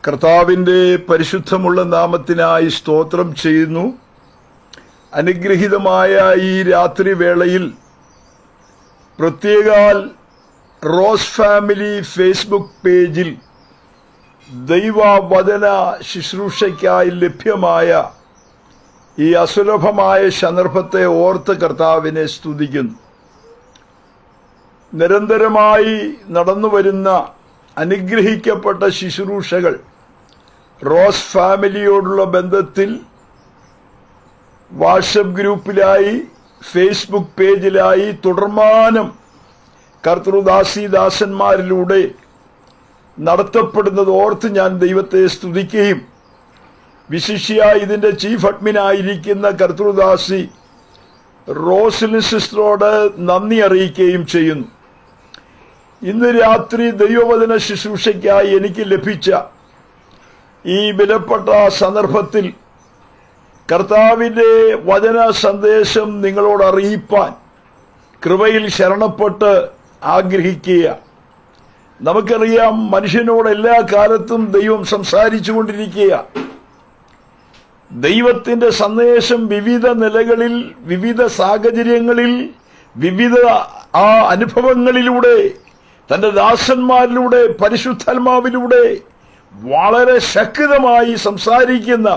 കർത്താവിൻ്റെ പരിശുദ്ധമുള്ള നാമത്തിനായി സ്തോത്രം ചെയ്യുന്നു. അനുഗ്രഹീതമായ ഈ രാത്രി വേളയിൽ പ്രത്യേകാൽ റോസ് ഫാമിലി ഫേസ്ബുക്ക് പേജിൽ ദൈവവചന ശുശ്രൂഷയ്ക്കായി ലഭ്യമായ ഈ അസുലഭമായ സന്ദർഭത്തെ ഓർത്ത് കർത്താവിനെ സ്തുതിക്കുന്നു. നിരന്തരമായി നടന്നുവരുന്ന അനുഗ്രഹിക്കപ്പെട്ട ശുശ്രൂഷകൾ റോസ് ഫാമിലിയോടുള്ള ബന്ധത്തിൽ വാട്സപ്പ് ഗ്രൂപ്പിലായി ഫേസ്ബുക്ക് പേജിലായി തുടർമാനം കർത്തൃദാസന്മാരിലൂടെ നടത്തപ്പെടുന്നത് ഓർത്ത് ഞാൻ ദൈവത്തെ സ്തുതിക്കുകയും വിശിഷ്യ ഇതിന്റെ ചീഫ് അഡ്മിനായിരിക്കുന്ന കർത്തൃദാസി റോസ്ലിൻ സിസ്റ്ററോട് നന്ദി അറിയിക്കുകയും ചെയ്യുന്നു. ഇന്ന് രാത്രി ദൈവവചന ശുശ്രൂഷയ്ക്കായി എനിക്ക് ലഭിച്ച ഈ വിലപ്പെട്ട സന്ദർഭത്തിൽ കർത്താവിന്റെ വചന സന്ദേശം നിങ്ങളോട് അറിയിപ്പാൻ കൃപയിൽ ശരണപ്പെട്ട് ആഗ്രഹിക്കുക. നമുക്കറിയാം, മനുഷ്യനോട് എല്ലാ കാലത്തും ദൈവം സംസാരിച്ചുകൊണ്ടിരിക്കുക. ദൈവത്തിന്റെ സന്ദേശം വിവിധ നിലകളിൽ, വിവിധ സാഹചര്യങ്ങളിൽ, വിവിധ അനുഭവങ്ങളിലൂടെ തന്റെ ദാസന്മാരിലൂടെ, പരിശുദ്ധാത്മാവിലൂടെ വളരെ ശക്തമായി സംസാരിക്കുന്ന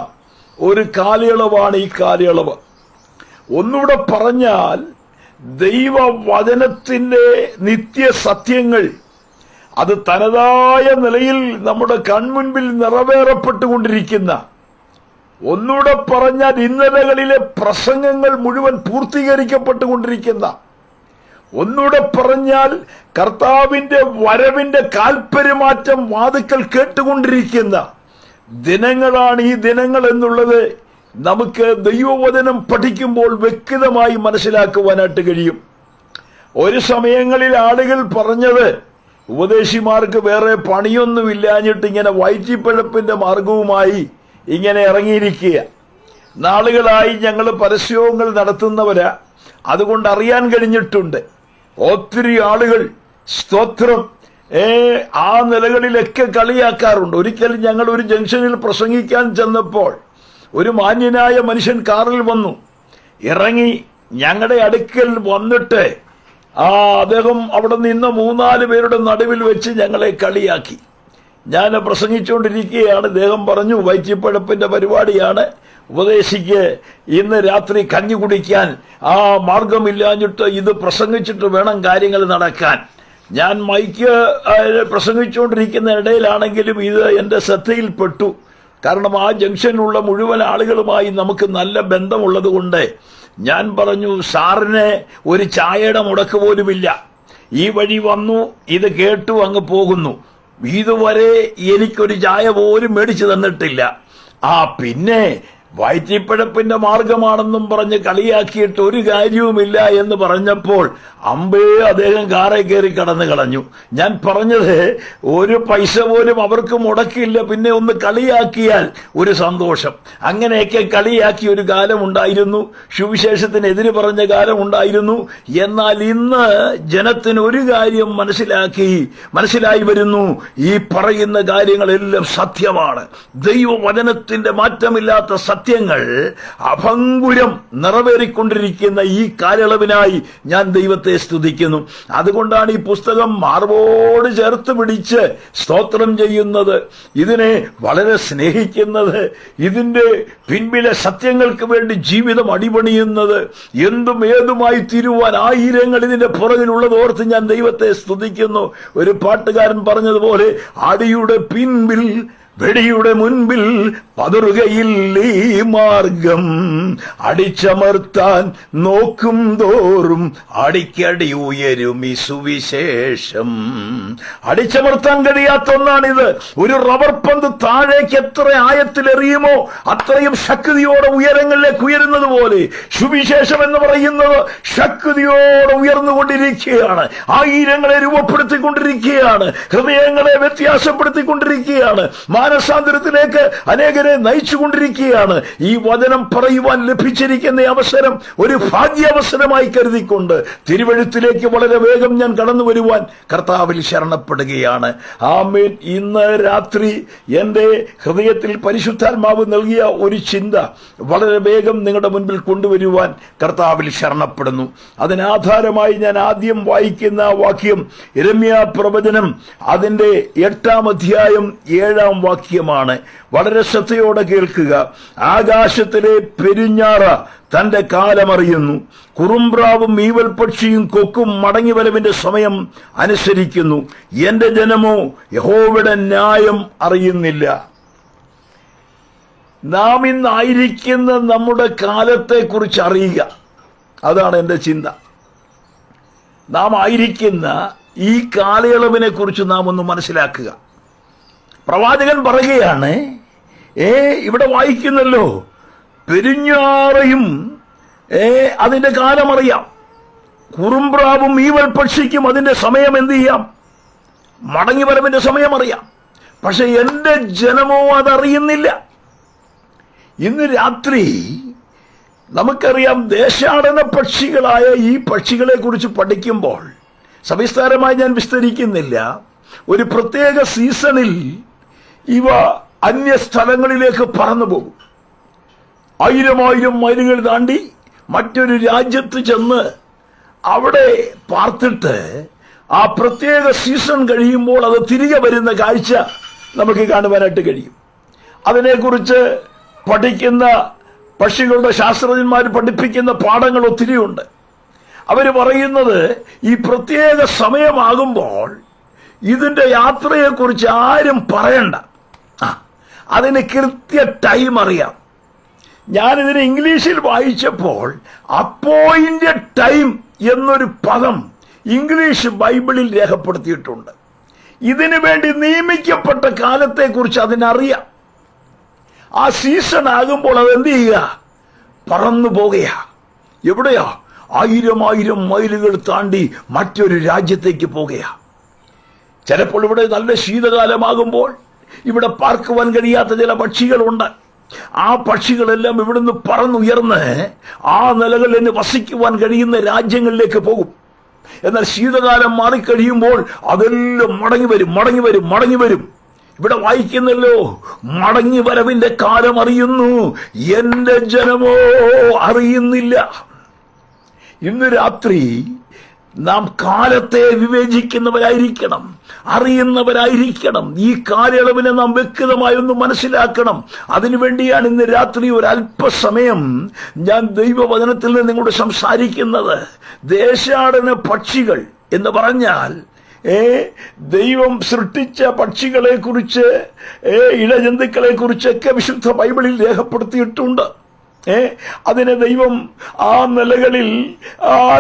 ഒരു കാലയളവാണ് ഈ കാലയളവ്. ഒന്നുകൂടെ പറഞ്ഞാൽ, ദൈവവചനത്തിന്റെ നിത്യസത്യങ്ങൾ അത് തനതായ നിലയിൽ നമ്മുടെ കൺമുൻപിൽ നിറവേറപ്പെട്ടുകൊണ്ടിരിക്കുന്ന, ഒന്നുകൂടെ പറഞ്ഞാൽ ഇന്നലകളിലെ പ്രസംഗങ്ങൾ മുഴുവൻ പൂർത്തീകരിക്കപ്പെട്ടുകൊണ്ടിരിക്കുന്ന, ഒന്നുകൂടെ പറഞ്ഞാൽ കർത്താവിന്റെ വരവിന്റെ കാൽപര്യമാറ്റം വാതുക്കൽ കേട്ടുകൊണ്ടിരിക്കുന്ന ദിനങ്ങളാണ് ഈ ദിനങ്ങൾ എന്നുള്ളത് നമുക്ക് ദൈവവചനം പഠിക്കുമ്പോൾ വ്യക്തമായി മനസ്സിലാക്കുവാനായിട്ട് കഴിയും. ഒരു സമയങ്ങളിൽ ആളുകൾ പറഞ്ഞത്, ഉപദേശിമാർക്ക് വേറെ പണിയൊന്നുമില്ലാഞ്ഞിട്ട് ഇങ്ങനെ വയറ്റിപ്പഴപ്പിന്റെ മാർഗവുമായി ഇങ്ങനെ ഇറങ്ങിയിരിക്കുക. നാളുകളായി ഞങ്ങൾ പരസ്യങ്ങൾ നടത്തുന്നവരാ, അതുകൊണ്ട് അറിയാൻ കഴിഞ്ഞിട്ടുണ്ട്. ഒത്തിരി ആളുകൾ സ്തോത്രം ആ നിലകളിലൊക്കെ കളിയാക്കാറുണ്ട്. ഒരിക്കൽ ഞങ്ങൾ ഒരു ജംഗ്ഷനിൽ പ്രസംഗിക്കാൻ ചെന്നപ്പോൾ ഒരു മാന്യനായ മനുഷ്യൻ കാറിൽ വന്നു, ഇറങ്ങി ഞങ്ങളുടെ അടുക്കൽ വന്നിട്ട് അദ്ദേഹം അവിടെ നിന്ന് 3-4 പേരുടെ നടുവിൽ വെച്ച് ഞങ്ങളെ കളിയാക്കി. ഞാൻ പ്രസംഗിച്ചുകൊണ്ടിരിക്കുകയാണ്. അദ്ദേഹം പറഞ്ഞു, വയറ്റിപ്പഴപ്പിന്റെ പരിപാടിയാണ്, ഉപദേശിക്ക് ഇന്ന് രാത്രി കഞ്ഞി കുടിക്കാൻ മാർഗമില്ലാഞ്ഞിട്ട് ഇത് പ്രസംഗിച്ചിട്ട് വേണം കാര്യങ്ങൾ നടക്കാൻ. ഞാൻ മൈക്ക് പ്രസംഗിച്ചുകൊണ്ടിരിക്കുന്ന ഇടയിലാണെങ്കിലും ഇത് എന്റെ ശ്രദ്ധയിൽപ്പെട്ടു. കാരണം ആ ജംഗ്ഷനിലുള്ള മുഴുവൻ ആളുകളുമായി നമുക്ക് നല്ല ബന്ധമുള്ളത് കൊണ്ട് ഞാൻ പറഞ്ഞു, സാറിന് ഒരു ചായയുടെ മുടക്ക് പോലുമില്ല, ഈ വഴി വന്നു, ഇത് കേട്ടു അങ്ങ് പോകുന്നു, ഇതുവരെ എനിക്കൊരു ചായ പോലും മേടിച്ചു തന്നിട്ടില്ല. പിന്നെ വയറ്റിപ്പഴപ്പിന്റെ മാർഗമാണെന്നും പറഞ്ഞ് കളിയാക്കിയിട്ട് ഒരു കാര്യവുമില്ല എന്ന് പറഞ്ഞപ്പോൾ അദ്ദേഹം കാറെ കയറി കടന്നു കളഞ്ഞു. ഞാൻ പറഞ്ഞത്, ഒരു പൈസ പോലും അവർക്ക് മുടക്കില്ല, പിന്നെ ഒന്ന് കളിയാക്കിയാൽ ഒരു സന്തോഷം. അങ്ങനെയൊക്കെ കളിയാക്കിയ ഒരു കാലമുണ്ടായിരുന്നു, സുവിശേഷത്തിനെതിര് പറഞ്ഞ കാലമുണ്ടായിരുന്നു. എന്നാൽ ഇന്ന് ജനത്തിന് ഒരു കാര്യം മനസ്സിലായി വരുന്നു, ഈ പറയുന്ന കാര്യങ്ങളെല്ലാം സത്യമാണ്. ദൈവവചനത്തിന്റെ മാറ്റമില്ലാത്ത സത്യങ്ങൾ അഭംഗുരം നിറവേറിക്കൊണ്ടിരിക്കുന്ന ഈ കാലയളവിനായി ഞാൻ ദൈവത്തെ സ്തുതിക്കുന്നു. അതുകൊണ്ടാണ് ഈ പുസ്തകം മാർവോട് ചേർത്ത് പിടിച്ച് സ്തോത്രം ചെയ്യുന്നത്, ഇതിനെ വളരെ സ്നേഹിക്കുന്നത്, ഇതിന്റെ പിൻപിലെ സത്യങ്ങൾക്ക് വേണ്ടി ജീവിതം അടിപണിയുന്നത്, എന്തും ഏതുമായി തീരുവാൻ ആയിരങ്ങൾ ഇതിന്റെ പുറകിലുള്ളത് ഓർത്ത് ഞാൻ ദൈവത്തെ സ്തുതിക്കുന്നു. ഒരു പാട്ടുകാരൻ പറഞ്ഞതുപോലെ, ആടിയുടെ പിൻപിൽ വെടിയുടെ മുൻപിൽ പതറുകയില്ല ഈ മാർഗം, അടിച്ചമർത്താൻ നോക്കും തോറും അടിക്കടി ഉയരും ഈ സുവിശേഷം. അടിച്ചമർത്താൻ കഴിയാത്ത ഒന്നാണിത്. ഒരു റബ്ബർ പന്ത് താഴേക്ക് എത്ര ആയത്തിലെറിയുമോ അത്രയും ശക്തിയോടെ ഉയരങ്ങളിലേക്ക് ഉയരുന്നത് പോലെ സുവിശേഷം എന്ന് പറയുന്നത് ശക്തിയോടെ ഉയർന്നുകൊണ്ടിരിക്കുകയാണ്. ആയിരങ്ങളെ രൂപപ്പെടുത്തിക്കൊണ്ടിരിക്കുകയാണ്, ഹൃദയങ്ങളെ വ്യത്യാസപ്പെടുത്തിക്കൊണ്ടിരിക്കുകയാണ്. മാനസാന്തരത്തിലേക്ക് അനേകരെ അനേകരെ നയിച്ചുകൊണ്ടിരിക്കുകയാണ്. ഈ വചനം പറയുവാൻ ലഭിച്ചിരിക്കുന്ന അവസരം ഒരു ഭാഗ്യാവസരമായി കരുതിക്കൊണ്ട് തിരുവെഴുത്തിലേക്ക് വളരെ വേഗം ഞാൻ കടന്നു വരുവാൻ കർത്താവിൽ ശരണപ്പെടുകയാണ്. ആമേൻ. ഇന്ന് രാത്രി എന്റെ ഹൃദയത്തിൽ പരിശുദ്ധാത്മാവ് നൽകിയ ഒരു ചിന്ത വളരെ വേഗം നിങ്ങളുടെ മുൻപിൽ കൊണ്ടുവരുവാൻ കർത്താവിൽ ശരണപ്പെടുന്നു. അതിനാധാരമായി ഞാൻ ആദ്യം വായിക്കുന്ന വാക്യം യിരെമ്യാ പ്രവചനം അതിന്റെ 8-ാം അധ്യായം 7-ാം വാക്യമാണ്. വളരെ ശ്രദ്ധയോടെ കേൾക്കുക. ആകാശത്തിലെ പെരുഞ്ഞാറ തന്റെ കാലമറിയുന്നു, കുറുമ്പ്രാവും ഈവൽ പക്ഷിയും കൊക്കും മടങ്ങിവരവിന്റെ സമയം അനുസരിക്കുന്നു. എന്റെ ജനമോ യഹോവയുടെ ന്യായം അറിയുന്നില്ല. നാം ഇന്നായിരിക്കുന്ന നമ്മുടെ കാലത്തെക്കുറിച്ച് അറിയുക, അതാണ് എൻ്റെ ചിന്ത. നാം ആയിരിക്കുന്ന ഈ കാലയളവിനെ കുറിച്ച് നാം ഒന്ന് മനസ്സിലാക്കുക. പ്രവാചകൻ പറയുകയാണ്, ഇവിടെ വായിക്കുന്നല്ലോ, പെരുഞ്ഞാറയും അതിന്റെ കാലമറിയാം, കുറുമ്പ്രാവും ഈവൽ പക്ഷിക്കും അതിന്റെ സമയം എന്ത് ചെയ്യാം, മടങ്ങിവരവിന്റെ സമയം അറിയാം. പക്ഷെ എന്റെ ജനമോ അതറിയുന്നില്ല. ഇന്ന് രാത്രി നമുക്കറിയാം, ദേശാടന പക്ഷികളായ ഈ പക്ഷികളെ കുറിച്ച് പഠിക്കുമ്പോൾ സവിസ്താരമായി ഞാൻ വിസ്തരിക്കുന്നില്ല. ഒരു പ്രത്യേക സീസണിൽ ഇവ അന്യ സ്ഥലങ്ങളിലേക്ക് പറന്നു പോകും. 1000 മൈലുകൾ താണ്ടി മറ്റൊരു രാജ്യത്ത് ചെന്ന് അവിടെ പാർത്തിട്ട് ആ പ്രത്യേക സീസൺ കഴിയുമ്പോൾ അത് തിരികെ വരുന്ന കാഴ്ച നമുക്ക് കാണുവാനായിട്ട് കഴിയും. അതിനെക്കുറിച്ച് പഠിക്കുന്ന പക്ഷികളുടെ ശാസ്ത്രജ്ഞന്മാർ പഠിപ്പിക്കുന്ന പാഠങ്ങൾ ഒത്തിരിയുണ്ട്. അവർ പറയുന്നത്, ഈ പ്രത്യേക സമയമാകുമ്പോൾ ഇതിന്റെ യാത്രയെക്കുറിച്ച് ആരും പറയണ്ട, അതിന് കൃത്യ ടൈം അറിയാം. ഞാനിതിനെ ഇംഗ്ലീഷിൽ വായിച്ചപ്പോൾ അപ്പോയിന്റഡ് ടൈം എന്നൊരു പദം ഇംഗ്ലീഷ് ബൈബിളിൽ രേഖപ്പെടുത്തിയിട്ടുണ്ട്. ഇതിനു വേണ്ടി നിയമിക്കപ്പെട്ട കാലത്തെക്കുറിച്ച് അതിനറിയാം. ആ സീസൺ ആകുമ്പോൾ അതെന്ത് ചെയ്യുക, പറന്നു പോകുക. എവിടെയാ? 1000 മൈലുകൾ താണ്ടി മറ്റൊരു രാജ്യത്തേക്ക് പോകുക. ചിലപ്പോൾ ഇവിടെ നല്ല ശീതകാലമാകുമ്പോൾ ഇവിടെ പാർക്കുവാൻ കഴിയാത്ത ചില പക്ഷികളുണ്ട്. ആ പക്ഷികളെല്ലാം ഇവിടുന്ന് പറന്നുയർന്ന് ആ നിലകളിൽ നിന്ന് വസിക്കുവാൻ കഴിയുന്ന രാജ്യങ്ങളിലേക്ക് പോകും. എന്നാൽ ശീതകാലം മാറിക്കഴിയുമ്പോൾ അതെല്ലാം മടങ്ങി വരും. ഇവിടെ വായിക്കുന്നല്ലോ, മടങ്ങി വരവിന്റെ കാലം അറിയുന്നു, എന്റെ ജനമോ അറിയുന്നില്ല. ഇന്ന് രാത്രി നാം കാലത്തെ വിവേചിക്കുന്നവരായിരിക്കണം, അറിയുന്നവരായിരിക്കണം. ഈ കാലയളവിനെ നാം വ്യക്തമായി ഒന്ന് മനസ്സിലാക്കണം. അതിനുവേണ്ടിയാണ് ഇന്ന് രാത്രി ഒരല്പസമയം ഞാൻ ദൈവവചനത്തിൽ നിന്ന് നിങ്ങളോട് സംസാരിക്കുന്നത്. ദേശാടന പക്ഷികൾ എന്ന് പറഞ്ഞാൽ ദൈവം സൃഷ്ടിച്ച പക്ഷികളെ കുറിച്ച്, ഇഴജന്തുക്കളെ കുറിച്ചൊക്കെ വിശുദ്ധ ബൈബിളിൽ രേഖപ്പെടുത്തിയിട്ടുണ്ട്. അതിനെ ദൈവം ആ നിലകളിൽ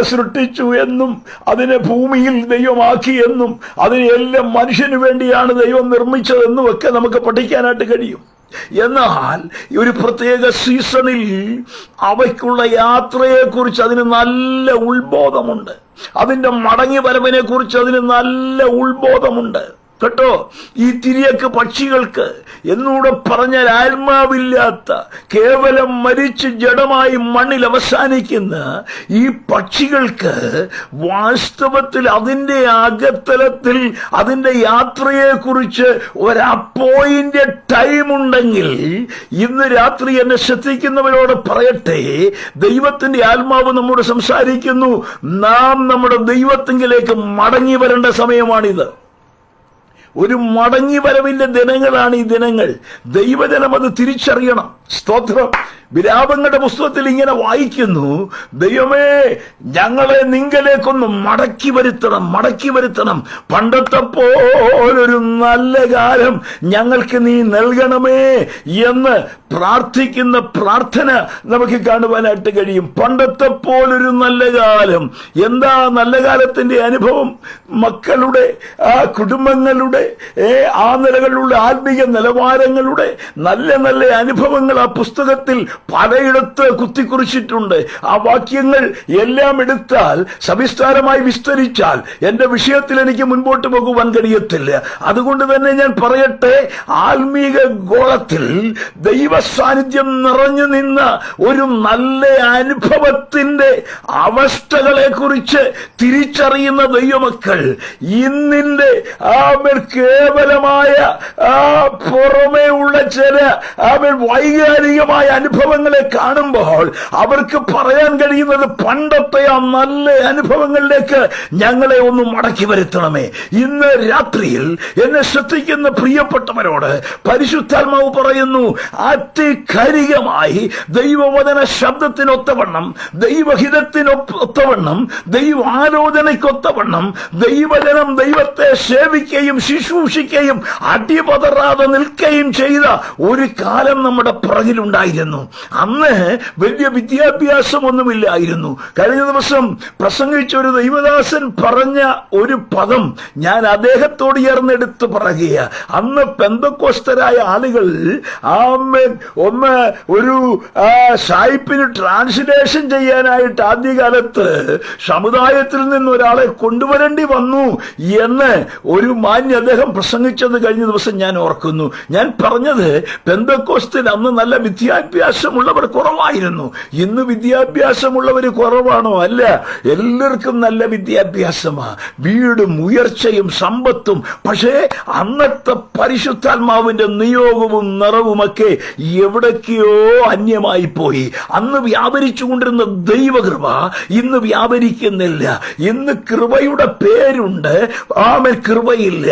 സൃഷ്ടിച്ചു എന്നും അതിനെ ഭൂമിയിൽ ദൈവമാക്കി എന്നും അതിനെല്ലാം മനുഷ്യന് വേണ്ടിയാണ് ദൈവം നിർമ്മിച്ചതെന്നും ഒക്കെ നമുക്ക് പഠിക്കാനായിട്ട് കഴിയും. എന്നാൽ ഒരു പ്രത്യേക സീസണിൽ അവയ്ക്കുള്ള യാത്രയെക്കുറിച്ച് അതിന് നല്ല ഉത്ബോധമുണ്ട്. അതിന്റെ മടങ്ങി വരവിനെ കുറിച്ച് അതിന് നല്ല ഉത്ബോധമുണ്ട് കേട്ടോ. ഈ തിരിയക്ക് പക്ഷികൾക്ക് എന്നൂടെ പറഞ്ഞാൽ ആത്മാവില്ലാത്ത, കേവലം മരിച്ച് ജഡമായി മണ്ണിൽ അവസാനിക്കുന്ന ഈ പക്ഷികൾക്ക് വാസ്തവത്തിൽ അതിന്റെ അകത്തലത്തിൽ അതിന്റെ യാത്രയെക്കുറിച്ച് ഒരപ്പോയിന്റഡ് ടൈം ഉണ്ടെങ്കിൽ, ഇന്ന് രാത്രി എന്നെ ശ്രദ്ധിക്കുന്നവരോട് പറയട്ടെ, ദൈവത്തിന്റെ ആത്മാവ് നമ്മോട് സംസാരിക്കുന്നു. നാം നമ്മുടെ ദൈവത്തിങ്കിലേക്ക് മടങ്ങി വരേണ്ട സമയമാണിത്. ഒരു മടങ്ങി വരവിന്റെ ദിനങ്ങളാണ് ഈ ദിനങ്ങൾ. ദൈവജനം അത് തിരിച്ചറിയണം. സ്തോത്രം. വിലാപങ്ങളുടെ പുസ്തകത്തിൽ ഇങ്ങനെ വായിക്കുന്നു, ദൈവമേ ഞങ്ങളെ നിങ്കലേക്കൊന്ന് മടക്കി വരുത്തണം. പണ്ടത്തെ പോലൊരു നല്ല കാലം ഞങ്ങൾക്ക് നീ നൽകണമേ എന്ന് പ്രാർത്ഥിക്കുന്ന പ്രാർത്ഥന നമുക്ക് കാണുവാനായിട്ട് കഴിയും. പണ്ടത്തെ പോലൊരു നല്ല കാലം. എന്താ നല്ല കാലത്തിന്റെ അനുഭവം? മക്കളുടെ, കുടുംബങ്ങളുടെ, ആ നിലകളിലുള്ള ആത്മീയ നിലവാരങ്ങളുടെ നല്ല അനുഭവങ്ങൾ വാക്യങ്ങൾ ആ പുസ്തകത്തിൽ പലയിടത്ത് കുത്തിക്കുറിച്ചിട്ടുണ്ട്. ആ വാക്യങ്ങൾ എല്ലാം എടുത്താൽ സവിസ്താരമായി വിസ്തരിച്ചാൽ എന്റെ വിഷയത്തിൽ എനിക്ക് മുൻപോട്ട് പോകുവാൻ കഴിയത്തില്ല. അതുകൊണ്ട് തന്നെ ഞാൻ പറയട്ടെ, ആത്മീക ഗോളത്തിൽ ദൈവ സാന്നിധ്യം നിറഞ്ഞു നിന്ന ഒരു നല്ല അനുഭവത്തിന്റെ അവസ്ഥകളെ കുറിച്ച് തിരിച്ചറിയുന്ന ദൈവമക്കൾ ഇന്നിന്റെ കേവലമായ പുറമേ ഉള്ള ചില വൈകാരികമായ അനുഭവങ്ങളെ കാണുമ്പോൾ അവർക്ക് പറയാൻ കഴിയുന്നത് പണ്ടത്തെ ആ നല്ല അനുഭവങ്ങളിലേക്ക് ഞങ്ങളെ ഒന്ന് മടക്കി വരുത്തണമേ. ഇന്ന് രാത്രിയിൽ എന്നെ ശ്രദ്ധിക്കുന്ന പ്രിയപ്പെട്ടവരോട് പരിശുദ്ധാത്മാവ് പറയുന്നു, ആധികാരികമായി ദൈവവചന ശബ്ദത്തിനൊത്തവണ്ണം, ദൈവഹിതത്തിനൊത്തവണ്ണം, ദൈവാലോചനയ്ക്കൊത്തവണ്ണം ദൈവജനം ദൈവത്തെ സേവിക്കുകയും ശുശ്രൂഷിക്കുകയും അടിപതറാതെ നിൽക്കുകയും ചെയ്ത ഒരു കാലം നമ്മുടെ പുറകിലുണ്ടായിരുന്നു. അന്ന് വലിയ വിദ്യാഭ്യാസമൊന്നുമില്ലായിരുന്നു. കഴിഞ്ഞ ദിവസം പ്രസംഗിച്ച ഒരു ദൈവദാസൻ പറഞ്ഞ ഒരു പദം ഞാൻ അദ്ദേഹത്തോട് ചേർന്നെടുത്ത് പറയുക. അന്ന് പെന്തക്കോസ്തരായ ആളുകൾ ഒന്ന് ഒരു സായിപ്പിന് ട്രാൻസ്ലേഷൻ ചെയ്യാനായിട്ട് ആദ്യകാലത്ത് സമുദായത്തിൽ നിന്ന് ഒരാളെ കൊണ്ടുവരേണ്ടി വന്നു എന്ന് ഒരു മാന്യ അദ്ദേഹം പ്രസംഗിച്ചത് കഴിഞ്ഞ ദിവസം ഞാൻ ഓർക്കുന്നു. ഞാൻ പറഞ്ഞത് പെന്തക്കോസ്തിൽ അന്ന് നല്ല വിദ്യാഭ്യാസമുള്ളവർ കുറവായിരുന്നു. ഇന്ന് വിദ്യാഭ്യാസമുള്ളവർ കുറവാണോ? അല്ല, എല്ലാവർക്കും നല്ല വിദ്യാഭ്യാസമാ, വീടും ഉയർച്ചയും സമ്പത്തും. പക്ഷേ അന്നത്തെ പരിശുദ്ധാത്മാവിന്റെ നിയോഗവും നിറവുമൊക്കെ എവിടേക്കോ അന്യമായി പോയി. അന്ന് വ്യാപരിച്ചുകൊണ്ടിരുന്ന ദൈവകൃപ ഇന്ന് വ്യാപരിക്കുന്നില്ല. ഇന്ന് കൃപയുടെ പേരുണ്ട്, കൃപയില്ല.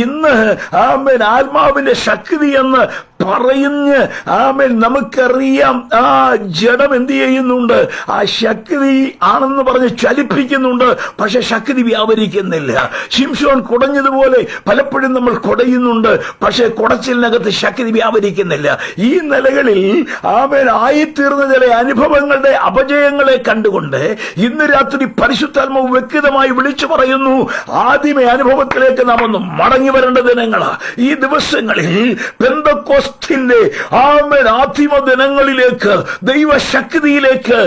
ഇന്ന് ആത്മാവിന്റെ ശക്തി എന്ന് പറഞ്ഞ് നമുക്കറിയാം ആ ജഡം എന്ത് ചെയ്യുന്നുണ്ട്? ആ ശക്തി ആണെന്ന് പറഞ്ഞ് ചലിപ്പിക്കുന്നുണ്ട്, പക്ഷെ ശക്തി വ്യാപരിക്കുന്നില്ല. ശിംശോൻ കുടഞ്ഞതുപോലെ പലപ്പോഴും നമ്മൾ കുടയുന്നുണ്ട്, പക്ഷെ കുടച്ചിലിനകത്ത് ശക്തി വ്യാപരിക്കുന്നില്ല. ഈ നിലകളിൽ ആയിത്തീർന്ന ചില അനുഭവങ്ങളുടെ അപജയങ്ങളെ കണ്ടുകൊണ്ട് ഇന്ന് രാത്രി പരിശുദ്ധാത്മാവ് വ്യക്തമായി വിളിച്ചു പറയുന്നു, ആദ്യമേ അനുഭവത്തിലേക്ക് നാം ഒന്ന് മടങ്ങി വരേണ്ട ദിനങ്ങളാ ഈ ദിവസങ്ങളിൽ. പെന്തക്കോസ്തിന്റെ ആദിമ ദിനങ്ങളിലേക്ക്, ദൈവശക്തിയിലേക്ക്,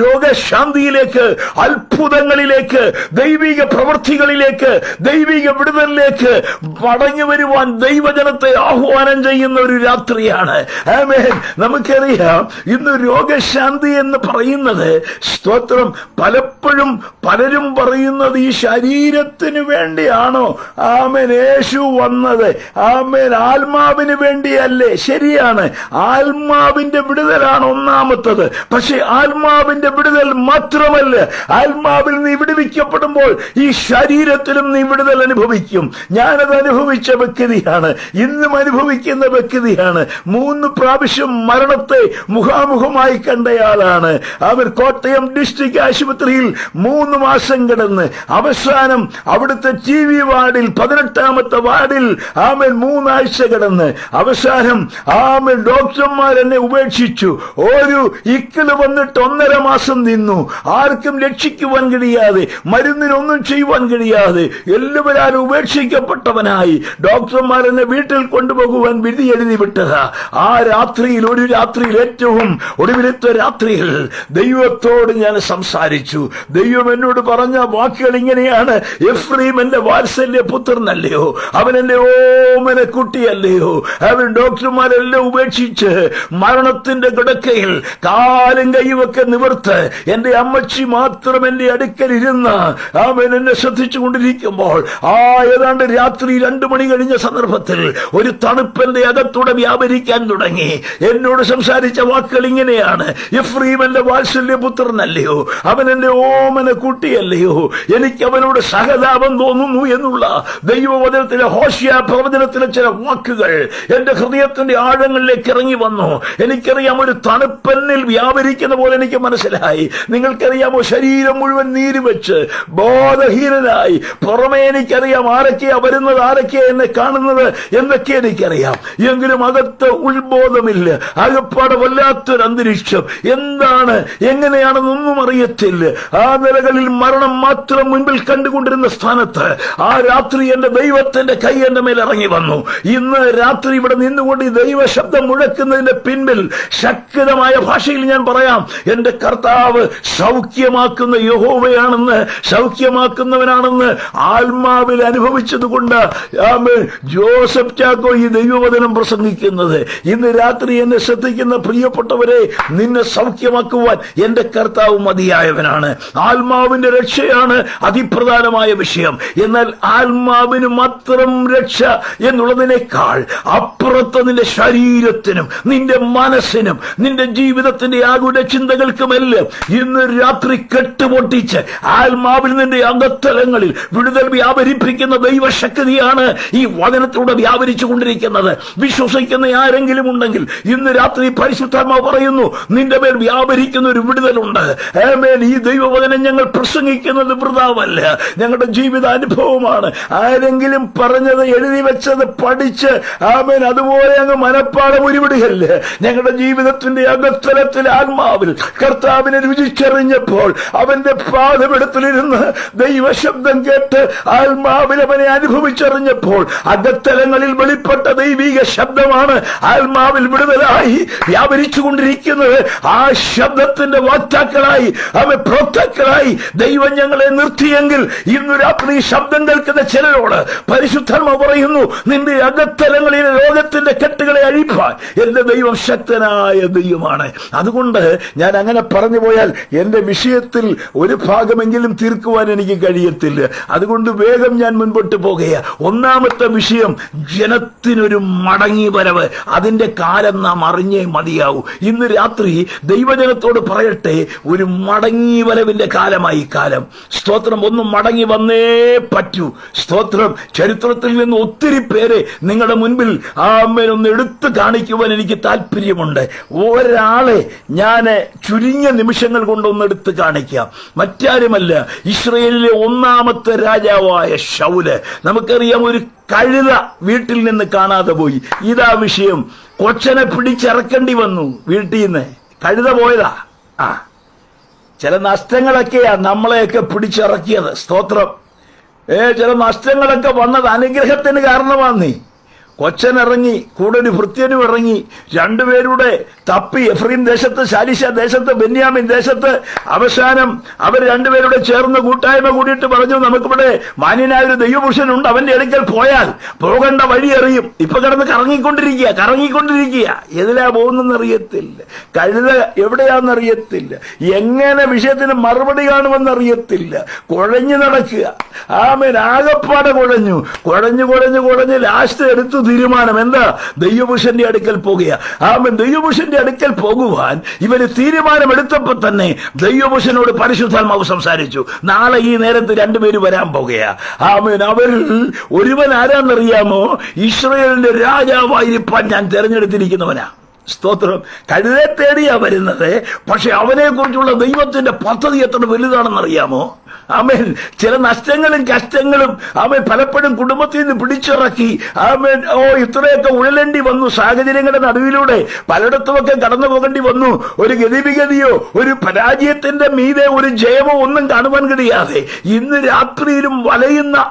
രോഗശാന്തിയിലേക്ക്, അത്ഭുതങ്ങളിലേക്ക്, ദൈവിക പ്രവൃത്തികളിലേക്ക്, ദൈവിക വിടുതലിലേക്ക് മടങ്ങി വരുവാൻ ദൈവജനത്തെ ആഹ്വാനം ചെയ്യുന്ന ഒരു രാത്രിയാണ്. ആമേൻ. നമുക്കറിയാം ഇന്ന് രോഗശാന്തി എന്ന് പറയുന്നത്, സ്തോത്രം, പലപ്പോഴും പലരും പറയുന്നത് ഈ ശരീരത്തിന് വേണ്ടിയാണോ യേശു വന്നത്? ആത്മാവിന് വേണ്ടിയല്ലേ? ശരിയാണ്, ആത്മാവിന്റെ വിടുതലാണ് ഒന്നാമത്തത്. പക്ഷെ ആത്മാവിന്റെ വിടുതൽ മാത്രമല്ല, ആത്മാവിൽ നീ വിടുവിക്കപ്പെടുമ്പോൾ ഈ ശരീരത്തിലും നീ വിടുതൽ അനുഭവിക്കും. ഞാനത് അനുഭവിച്ച വ്യക്തിയാണ്, ഇന്നും അനുഭവിക്കുന്ന വ്യക്തിയാണ്. 3 പ്രാവശ്യം മരണത്തെ മുഖാമുഖമായി കണ്ടയാളാണ്. അവർ കോട്ടയം ഡിസ്ട്രിക്ട് ആശുപത്രിയിൽ 3 മാസം കിടന്ന് അവസാനം അവിടുത്തെ TV വാർഡിൽ 18ാമത്തെ വാർഡിൽ 3 ആഴ്ച കിടന്ന് അവസാനം ഡോക്ടർമാർ എന്നെ ഉപേക്ഷിച്ചു. ഒരു ഇക്കില് വന്നിട്ട് 1.5 മാസം നിന്നു. ആർക്കും രക്ഷിക്കുവാൻ കഴിയാതെ, മരുന്നിനൊന്നും ചെയ്യുവാൻ കഴിയാതെ, എല്ലാവരും ഉപേക്ഷിക്കപ്പെട്ടവനായി ഡോക്ടർമാർ എന്നെ വീട്ടിൽ കൊണ്ടുപോകുവാൻ വിധി എഴുതി വിട്ടതാ. ആ രാത്രിയിൽ, ഒരു രാത്രിയിൽ, ഏറ്റവും ഒടുവിലത്തെ രാത്രിയിൽ ദൈവത്തോട് ഞാൻ സംസാരിച്ചു. ദൈവം എന്നോട് പറഞ്ഞ വാക്കുകൾ ഇങ്ങനെയാണ്: എഫ്രൈം എന്റെ വാത്സല്യ പുത്രനല്ലയോ, അവൻ എന്റെ ഓമന കുട്ടിയല്ലയോ. അവൻ ഡോക്ടർമാരെല്ലാം ഉപേക്ഷിച്ച് മരണത്തിന്റെ കിടക്കയിൽ കാലും കൈയുമൊക്കെ നിവർത്ത് എന്റെ അമ്മച്ചി മാത്രം എന്റെ അടുക്കൽ ഇരുന്ന് അവൻ എന്നെ ശ്രദ്ധിച്ചു കൊണ്ടിരിക്കുമ്പോൾ ഏതാണ്ട് രാത്രി 2 മണി കഴിഞ്ഞ സന്ദർഭത്തിൽ ഒരു തണുപ്പന്റെ അകത്തൂടെ വ്യാപരിക്കാൻ തുടങ്ങി. എന്നോട് സംസാരിച്ച വാക്കുകൾ ഇങ്ങനെയാണ്: എഫ്രൈം എന്റെ വാത്സല്യപുത്രനല്ലയോ, അവൻ എന്റെ ഓമന കുട്ടിയല്ലയോ, എനിക്ക് അവനോട് സഹതാപം തോന്നുന്നു എന്നുള്ള ദൈവവചനത്തിലെ ഹോശിയ പ്രവചനത്തിലെ ചില വാക്കുകൾ എന്റെ ഹൃദയത്തിന്റെ ആഴങ്ങളിലേക്ക് ഇറങ്ങി വന്നു. എനിക്കറിയാം, ഒരു തണുപ്പെന്നിൽ വ്യാപരിക്കുന്ന പോലെ എനിക്ക് മനസ്സിലായി. നിങ്ങൾക്കറിയാമോ, ശരീരം മുഴുവൻ നീര് വെച്ച് ബോധഹീനനായി. പുറമേ എനിക്കറിയാം ആരൊക്കെയാ വരുന്നത്, ആരൊക്കെയാ എന്നെ കാണുന്നത് എന്നൊക്കെ എനിക്കറിയാം. എങ്കിലും അകത്ത് ഉത്ബോധമില്ല. അകപ്പാട് വല്ലാത്തൊരു അന്തരീക്ഷം. എന്താണ്, എങ്ങനെയാണെന്നൊന്നും അറിയത്തില്ല. ആ നിലകളിൽ മരണം മാത്രം മുൻപിൽ കണ്ടുകൊണ്ടിരുന്ന സ്ഥാനത്ത് ആ രാത്രി എന്റെ ദൈവത്തിന്റെ കൈ എന്റെ മേൽ ഇറങ്ങി വന്നു. ഇന്ന് രാത്രി ഇവിടെ നിന്ന് നിന്നുകൊണ്ട് ഈ ദൈവ ശബ്ദം മുഴക്കുന്നതിന്റെ പിൻപിൽ ശക്തമായ ഭാഷയിൽ ഞാൻ പറയാം, എന്റെ കർത്താവ് സൗഖ്യമാക്കുന്ന യഹോവയാണെന്ന്, സൗഖ്യമാക്കുന്നവനാണെന്ന് ആത്മാവിൽ അനുഭവിച്ചതുകൊണ്ട് ജോസഫ് ചാക്കോ ഈ ദൈവവചനം പ്രസംഗിക്കുന്നത്. ഇന്ന് രാത്രി എന്നെ ശ്രദ്ധിക്കുന്ന പ്രിയപ്പെട്ടവരെ, നിന്നെ സൗഖ്യമാക്കുവാൻ എന്റെ കർത്താവ് മതിയായവനാണ്. ആത്മാവിന്റെ രക്ഷയാണ് അതിപ്രധാനമായ വിഷയം. എന്നാൽ ആത്മാവിന് മാത്രം രക്ഷ എന്നുള്ളതിനേക്കാൾ അപ്പുറത്ത് നിന്റെ ശരീരത്തിനും നിന്റെ മനസ്സിനും നിന്റെ ജീവിതത്തിന്റെ ആകുല ചിന്തകൾക്കുമെല്ലാം ഇന്ന് രാത്രി കെട്ടുപൊട്ടിച്ച് ആത്മാവിൽ നിന്റെ അകത്തലങ്ങളിൽ വിടുതൽ വ്യാപരിപ്പിക്കുന്ന ദൈവശക്തിയാണ് ഈ വചനത്തിലൂടെ വ്യാപരിച്ചു കൊണ്ടിരിക്കുന്നത്. വിശ്വസിക്കുന്ന ആരെങ്കിലും ഉണ്ടെങ്കിൽ ഇന്ന് രാത്രി പരിശുദ്ധാത്മാവ് പറയുന്നു, നിന്റെ മേൽ വ്യാപരിക്കുന്ന ഒരു വിടുതലുണ്ട്. ആമേൻ. ഈ ദൈവവചനം ഞങ്ങൾ പ്രസംഗിക്കുന്നത് വൃഥാവല്ല, ഞങ്ങളുടെ ജീവിതാനുഭവമാണ്. ആരെങ്കിലും പറഞ്ഞത്, എഴുതി വെച്ചത് പഠിച്ച് ആമേൻ അതുപോലെ അങ്ങ് മനപ്പാടം ഉരുവിടുകയല്ല. ഞങ്ങളുടെ ജീവിതത്തിന്റെ അകത്തലത്തിൽ ആത്മാവിൽ കർത്താവിനെ രുചിച്ചറിഞ്ഞപ്പോൾ, അവന്റെ പാദപീഠത്തിലിരുന്ന് ദൈവശബ്ദം കേട്ട് ആത്മാവിൽ അവനെ അനുഭവിച്ചറിഞ്ഞപ്പോൾ അകത്തലങ്ങളിൽ വെളിപ്പെട്ട ദൈവിക ശബ്ദമാണ് ആത്മാവിൽ വിടുതലായി വ്യാപരിച്ചു കൊണ്ടിരിക്കുന്നത്. ആ ശബ്ദത്തിന്റെ വാക്താക്കളായി, പ്രവക്താക്കളായി ദൈവം ഞങ്ങളെ നിർത്തിയെങ്കിൽ ഇന്നു രാത്രി ശബ്ദം കേൾക്കുന്ന ചിലരോട് പരിശുദ്ധാത്മാവ് പറയുന്നു, നിന്റെ അകത്തലങ്ങളിലെ ലോകത്തിന്റെ കെട്ടുകളെ അഴിപ്പാൻ എന്റെ ദൈവം ശക്തനായ ദൈവമാണ്. അതുകൊണ്ട് ഞാൻ അങ്ങനെ പറഞ്ഞു പോയാൽ എന്റെ വിഷയത്തിൽ ഒരു ഭാഗമെങ്കിലും തീർക്കുവാൻ എനിക്ക് കഴിയത്തില്ല. അതുകൊണ്ട് വേഗം ഞാൻ മുൻപോട്ട് പോകുക. ഒന്നാമത്തെ വിഷയം, ജനത്തിനൊരു മടങ്ങി വരവ്. അതിന്റെ കാലം നാം അറിഞ്ഞേ മതിയാവൂ. ഇന്ന് രാത്രി ദൈവജനത്തോട് പറയട്ടെ, ഒരു മടങ്ങി വരവിന്റെ കാലമായി കാലം. സ്തോത്രം. ഒന്നും മടങ്ങി വന്നേ പറ്റൂ. സ്തോത്രം. ചരിത്രത്തിൽ നിന്ന് ഒത്തിരി പേരെ നിങ്ങളുടെ മുൻപിൽ ഒന്ന് എടുത്തു കാണിക്കുവാൻ എനിക്ക് താല്പര്യമുണ്ട്. ഒരാളെ ഞാൻ ചുരുങ്ങിയ നിമിഷങ്ങൾ കൊണ്ടൊന്ന് എടുത്ത് കാണിക്കാം. മറ്റാരുമല്ല, ഇസ്രയേലിലെ ഒന്നാമത്തെ രാജാവായ ശൗല്. നമുക്കറിയാം, ഒരു കഴുത വീട്ടിൽ നിന്ന് കാണാതെ പോയി. ഇതാ വിഷയം. കൊച്ചനെ പിടിച്ചിറക്കേണ്ടി വന്നു വീട്ടിൽ നിന്ന്. കഴുത പോയതാ. ചില നഷ്ടങ്ങളൊക്കെയാ നമ്മളെയൊക്കെ പിടിച്ചിറക്കിയത്. സ്തോത്രം. ചില നഷ്ടങ്ങളൊക്കെ വന്നത് അനുഗ്രഹത്തിന് കാരണമാന്നേ. കൊച്ചനിറങ്ങി, കൂടെ ഒരു ഭൃത്യനും ഇറങ്ങി. രണ്ടുപേരുടെ തപ്പി എഫ്രീം ദേശത്ത്, ശാലിശ ദേശത്ത്, ബെന്യാമിൻ ദേശത്ത്. അവസാനം അവർ രണ്ടുപേരുടെ ചേർന്ന് കൂട്ടായ്മ കൂടിയിട്ട് പറഞ്ഞു, നമുക്കിവിടെ മാന്യനായ ഒരു ദൈവപുരുഷനുണ്ട്, അവന്റെ അടുക്കൽ പോയാൽ പോകേണ്ട വഴി അറിയും. ഇപ്പൊ കിടന്ന് കറങ്ങിക്കൊണ്ടിരിക്കുക. എതിലാ പോകുന്നെന്നറിയത്തില്ല, കഴുത എവിടെയാണെന്നറിയത്തില്ല, എങ്ങനെ വിഷയത്തിന് മറുപടി കാണുമെന്നറിയത്തില്ല. കുഴഞ്ഞു നടക്കുക. ആമേൻ. ആകപ്പാടെ കുഴഞ്ഞു ലാസ്റ്റ് എടുത്തു തീരുമാനം എന്താ? ദൈവപുരുഷന്റെ അടുക്കൽ പോകുക. ആമേൻ. ദൈവപുരുഷന്റെ അടുക്കൽ പോകുവാൻ ഇവര് തീരുമാനമെടുത്തപ്പോ തന്നെ ദൈവപുരുഷനോട് പരിശുദ്ധാത്മാവ് സംസാരിച്ചു, നാളെ ഈ നേരത്ത് രണ്ടുപേര് വരാൻ പോകുക. ആമേൻ. അവരിൽ ഒരുവൻ ആരാന്നറിയാമോ? ഇസ്രായേലിന്റെ രാജാവായിരിക്കാൻ ഞാൻ തെരഞ്ഞെടുത്തിരിക്കുന്നവനാ. സ്തോത്രം. കഴുതയെ തേടിയാ വരുന്നത്. പക്ഷെ അവനെ കുറിച്ചുള്ള ദൈവത്തിന്റെ പദ്ധതി എത്ര വലുതാണെന്നറിയാമോ? ആമേൻ. ചില നഷ്ടങ്ങളും കഷ്ടങ്ങളും ആമേൻ പലപ്പോഴും കുടുംബത്തിൽ നിന്ന് പിടിച്ചിറക്കി. ആമേൻ. ഇത്രയൊക്കെ ഉഴലേണ്ടി വന്നു. സാഹചര്യങ്ങളുടെ നടുവിലൂടെ പലയിടത്തുമൊക്കെ കടന്നു പോകേണ്ടി വന്നു. ഒരു ഗതിവിഗതിയോ ഒരു പരാജയത്തിന്റെ മീതെ ഒരു ജയമോ ഒന്നും കാണുവാൻ കഴിയാതെ ഇന്ന് രാത്രിയിലും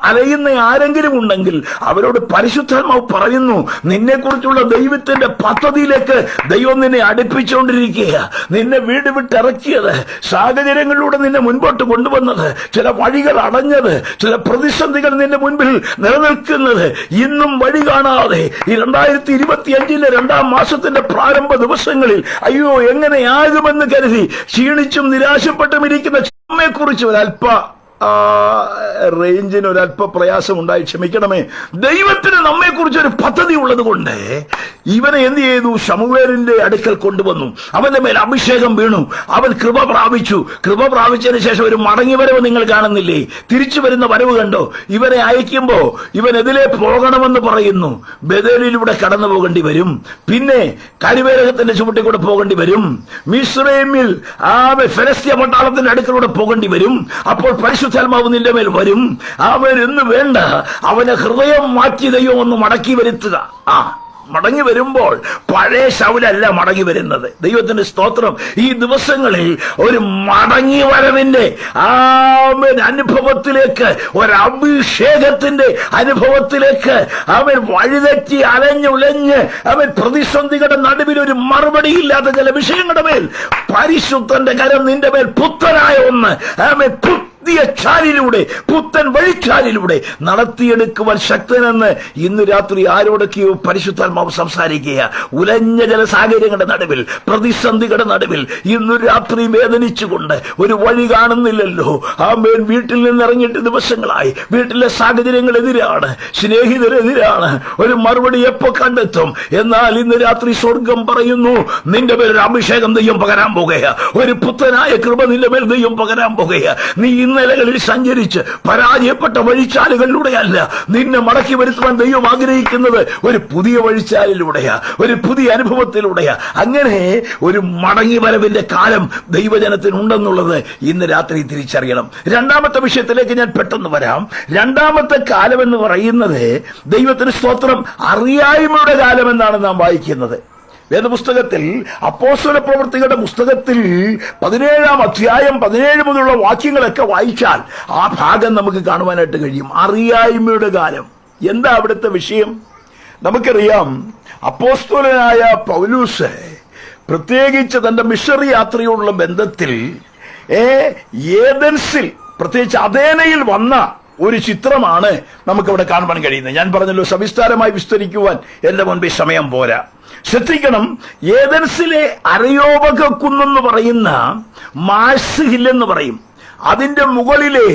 അലയുന്ന ആരെങ്കിലും ഉണ്ടെങ്കിൽ അവരോട് പരിശുദ്ധാത്മാവ് പറയുന്നു, നിന്നെക്കുറിച്ചുള്ള ദൈവത്തിന്റെ പദ്ധതിയിലേക്ക് ദൈവം നിന്നെ അടുപ്പിച്ചുകൊണ്ടിരിക്കുക. നിന്നെ വീട് വിട്ടിറക്കിയത്, സാഹചര്യങ്ങളിലൂടെ നിന്നെ മുൻപോട്ട് കൊണ്ടുവന്നത്, ചില വഴികൾ അടഞ്ഞത്, ചില പ്രതിസന്ധികൾ നിന്റെ മുൻപിൽ നിലനിൽക്കുന്നത്, ഇന്നും വഴി കാണാതെ ഈ 2025 2-ാം മാസത്തിന്റെ പ്രാരംഭ ദിവസങ്ങളിൽ അയ്യോ എങ്ങനെയാകുമെന്ന് കരുതി ക്ഷീണിച്ചും നിരാശപ്പെട്ടും ഇരിക്കുന്ന നമ്മെക്കുറിച്ച് ഒരല്പ റേഞ്ചിന് ഒരല്പ പ്രയാസമുണ്ടായി, ക്ഷമിക്കണമേ. ദൈവത്തിന് നമ്മെക്കുറിച്ച് ഒരു പദ്ധതി ഉള്ളത് കൊണ്ട് ഇവനെ എന്ത് ചെയ്തു? ശമൂവേലിന്റെ അടുക്കൽ കൊണ്ടുവന്നു. അവന്റെ മേൽ അഭിഷേകം വീണു. അവൻ കൃപ പ്രാപിച്ചതിന് ശേഷം ഒരു മടങ്ങി വരവ് നിങ്ങൾ കാണുന്നില്ലേ? തിരിച്ചു വരുന്ന വരവ് കണ്ടോ? ഇവനെ അയക്കുമ്പോ ഇവൻ എതിലെ പോകണമെന്ന് പറയുന്നു. ബേഥേലിലൂടെ കടന്നു പോകേണ്ടി വരും. പിന്നെ കരിവേലകത്തിന്റെ ചുവട്ടിൽ കൂടെ പോകേണ്ടി വരും. മിസ്രൈമിൽ ഫെലിസ്ത്യ പട്ടാളത്തിന്റെ അടുക്കലൂടെ പോകേണ്ടി വരും. അപ്പോൾ പരിശുദ്ധാത്മാവ് നിന്റെ മേൽ വരും. അവൻ എന്ന് വേണ്ട, അവനെ ഹൃദയം മാറ്റി ദൈവം ഒന്ന് മടക്കി വരുത്തുക. മടങ്ങി വരുമ്പോൾ പഴയ ശൗലല്ല മടങ്ങി വരുന്നത്. ദൈവത്തിന്റെ സ്തോത്രം. ഈ ദിവസങ്ങളിൽ ഒരു മടങ്ങി വരവിന്റെ അനുഭവത്തിലേക്ക്, ഒരഭിഷേകത്തിന്റെ അനുഭവത്തിലേക്ക് അവൻ വഴിതെറ്റി അലഞ്ഞുലഞ്ഞ് അവൻ പ്രതിസന്ധികളുടെ നടുവിൽ ഒരു മറുപടിയില്ലാത്ത ചില വിഷയങ്ങളുടെ മേൽ പരിശുദ്ധന്റെ കരം നിന്റെ മേൽ പുത്തനായ ഒന്ന് അവൻ പുതിയ ചാലിലൂടെ, പുത്തൻ വഴിച്ചാലിലൂടെ നടത്തിയെടുക്കുവാൻ ശക്തനെന്ന് ഇന്ന് രാത്രി ആരോടൊക്കെയോ പരിശുദ്ധാത്മാവ് സംസാരിക്കുക. ഉലഞ്ഞ ചില സാഹചര്യങ്ങളുടെ നടുവിൽ, പ്രതിസന്ധികളുടെ നടുവിൽ ഇന്ന് രാത്രി വേദനിച്ചുകൊണ്ട് ഒരു വഴി കാണുന്നില്ലല്ലോ. ആമേൻ. വീട്ടിൽ നിന്ന് ഇറങ്ങിയിട്ട് ദിവസങ്ങളായി, വീട്ടിലെ സാഹചര്യങ്ങൾ എതിരാണ്, സ്നേഹിതരെതിരാണ്, ഒരു മറുപടി എപ്പോ കണ്ടെത്തും? എന്നാൽ ഇന്ന് രാത്രി സ്വർഗം പറയുന്നു, നിന്റെ മേൽ ഒരു അഭിഷേകം ദൈവം പകരാൻ പോകുക, ഒരു പുത്തനായ കൃപ നിന്റെ മേൽ ദൈവം പകരാൻ പോകുക. നീ ഇന്നലകളിൽ സഞ്ചരിച്ച് പരാജയപ്പെട്ട വഴിച്ചാലുകളിലൂടെയല്ല നിന്നെ മടക്കി വരുത്തുവാൻ ദൈവം ആഗ്രഹിക്കുന്നത് ഒരു പുതിയ വഴിച്ചാലിലൂടെയാ, ഒരു പുതിയ അനുഭവത്തിലൂടെയാ. അങ്ങനെ ഒരു മടങ്ങി വരവിന്റെ കാലം ദൈവജനത്തിനുണ്ടെന്നുള്ളത് ഇന്ന് രാത്രി തിരിച്ചറിയണം. രണ്ടാമത്തെ വിഷയത്തിലേക്ക് ഞാൻ പെട്ടെന്ന് വരാം. രണ്ടാമത്തെ കാലം എന്ന് പറയുന്നത് ദൈവത്തിന് സ്തോത്രം അറിയായ്മയുടെ കാലം എന്നാണ് നാം വായിക്കുന്നത്. വേദപുസ്തകത്തിൽ അപ്പോസ്തല പ്രവൃത്തികളുടെ പുസ്തകത്തിൽ 17-ാം അധ്യായം 17 മുതലുള്ള വാക്യങ്ങളൊക്കെ വായിച്ചാൽ ആ ഭാഗം നമുക്ക് കാണുവാനായിട്ട് കഴിയും. അറിയായ്മയുടെ കാലം. എന്താ അവിടുത്തെ വിഷയം? നമുക്കറിയാം, അപ്പോസ്തലനായ പൗലൂസ് പ്രത്യേകിച്ച് തന്റെ മിഷണറി യാത്രയോടുള്ള ബന്ധത്തിൽ ഏതൻസിൽ, പ്രത്യേകിച്ച് അഥേനയിൽ വന്ന ഒരു ചിത്രമാണ് നമുക്കവിടെ കാണുവാൻ കഴിയുന്നത്. ഞാൻ പറഞ്ഞല്ലോ, സവിസ്താരമായി വിസ്തരിക്കുവാൻ എന്റെ മുൻപിൽ സമയം പോരാ. ശ്രദ്ധിക്കണം. ഏതൻസിലെ അരയോപക കുന്നെന്ന് പറയുന്ന മാഴ്സ് ഹില്ലെന്ന് പറയും, അതിന്റെ മുകളിലെ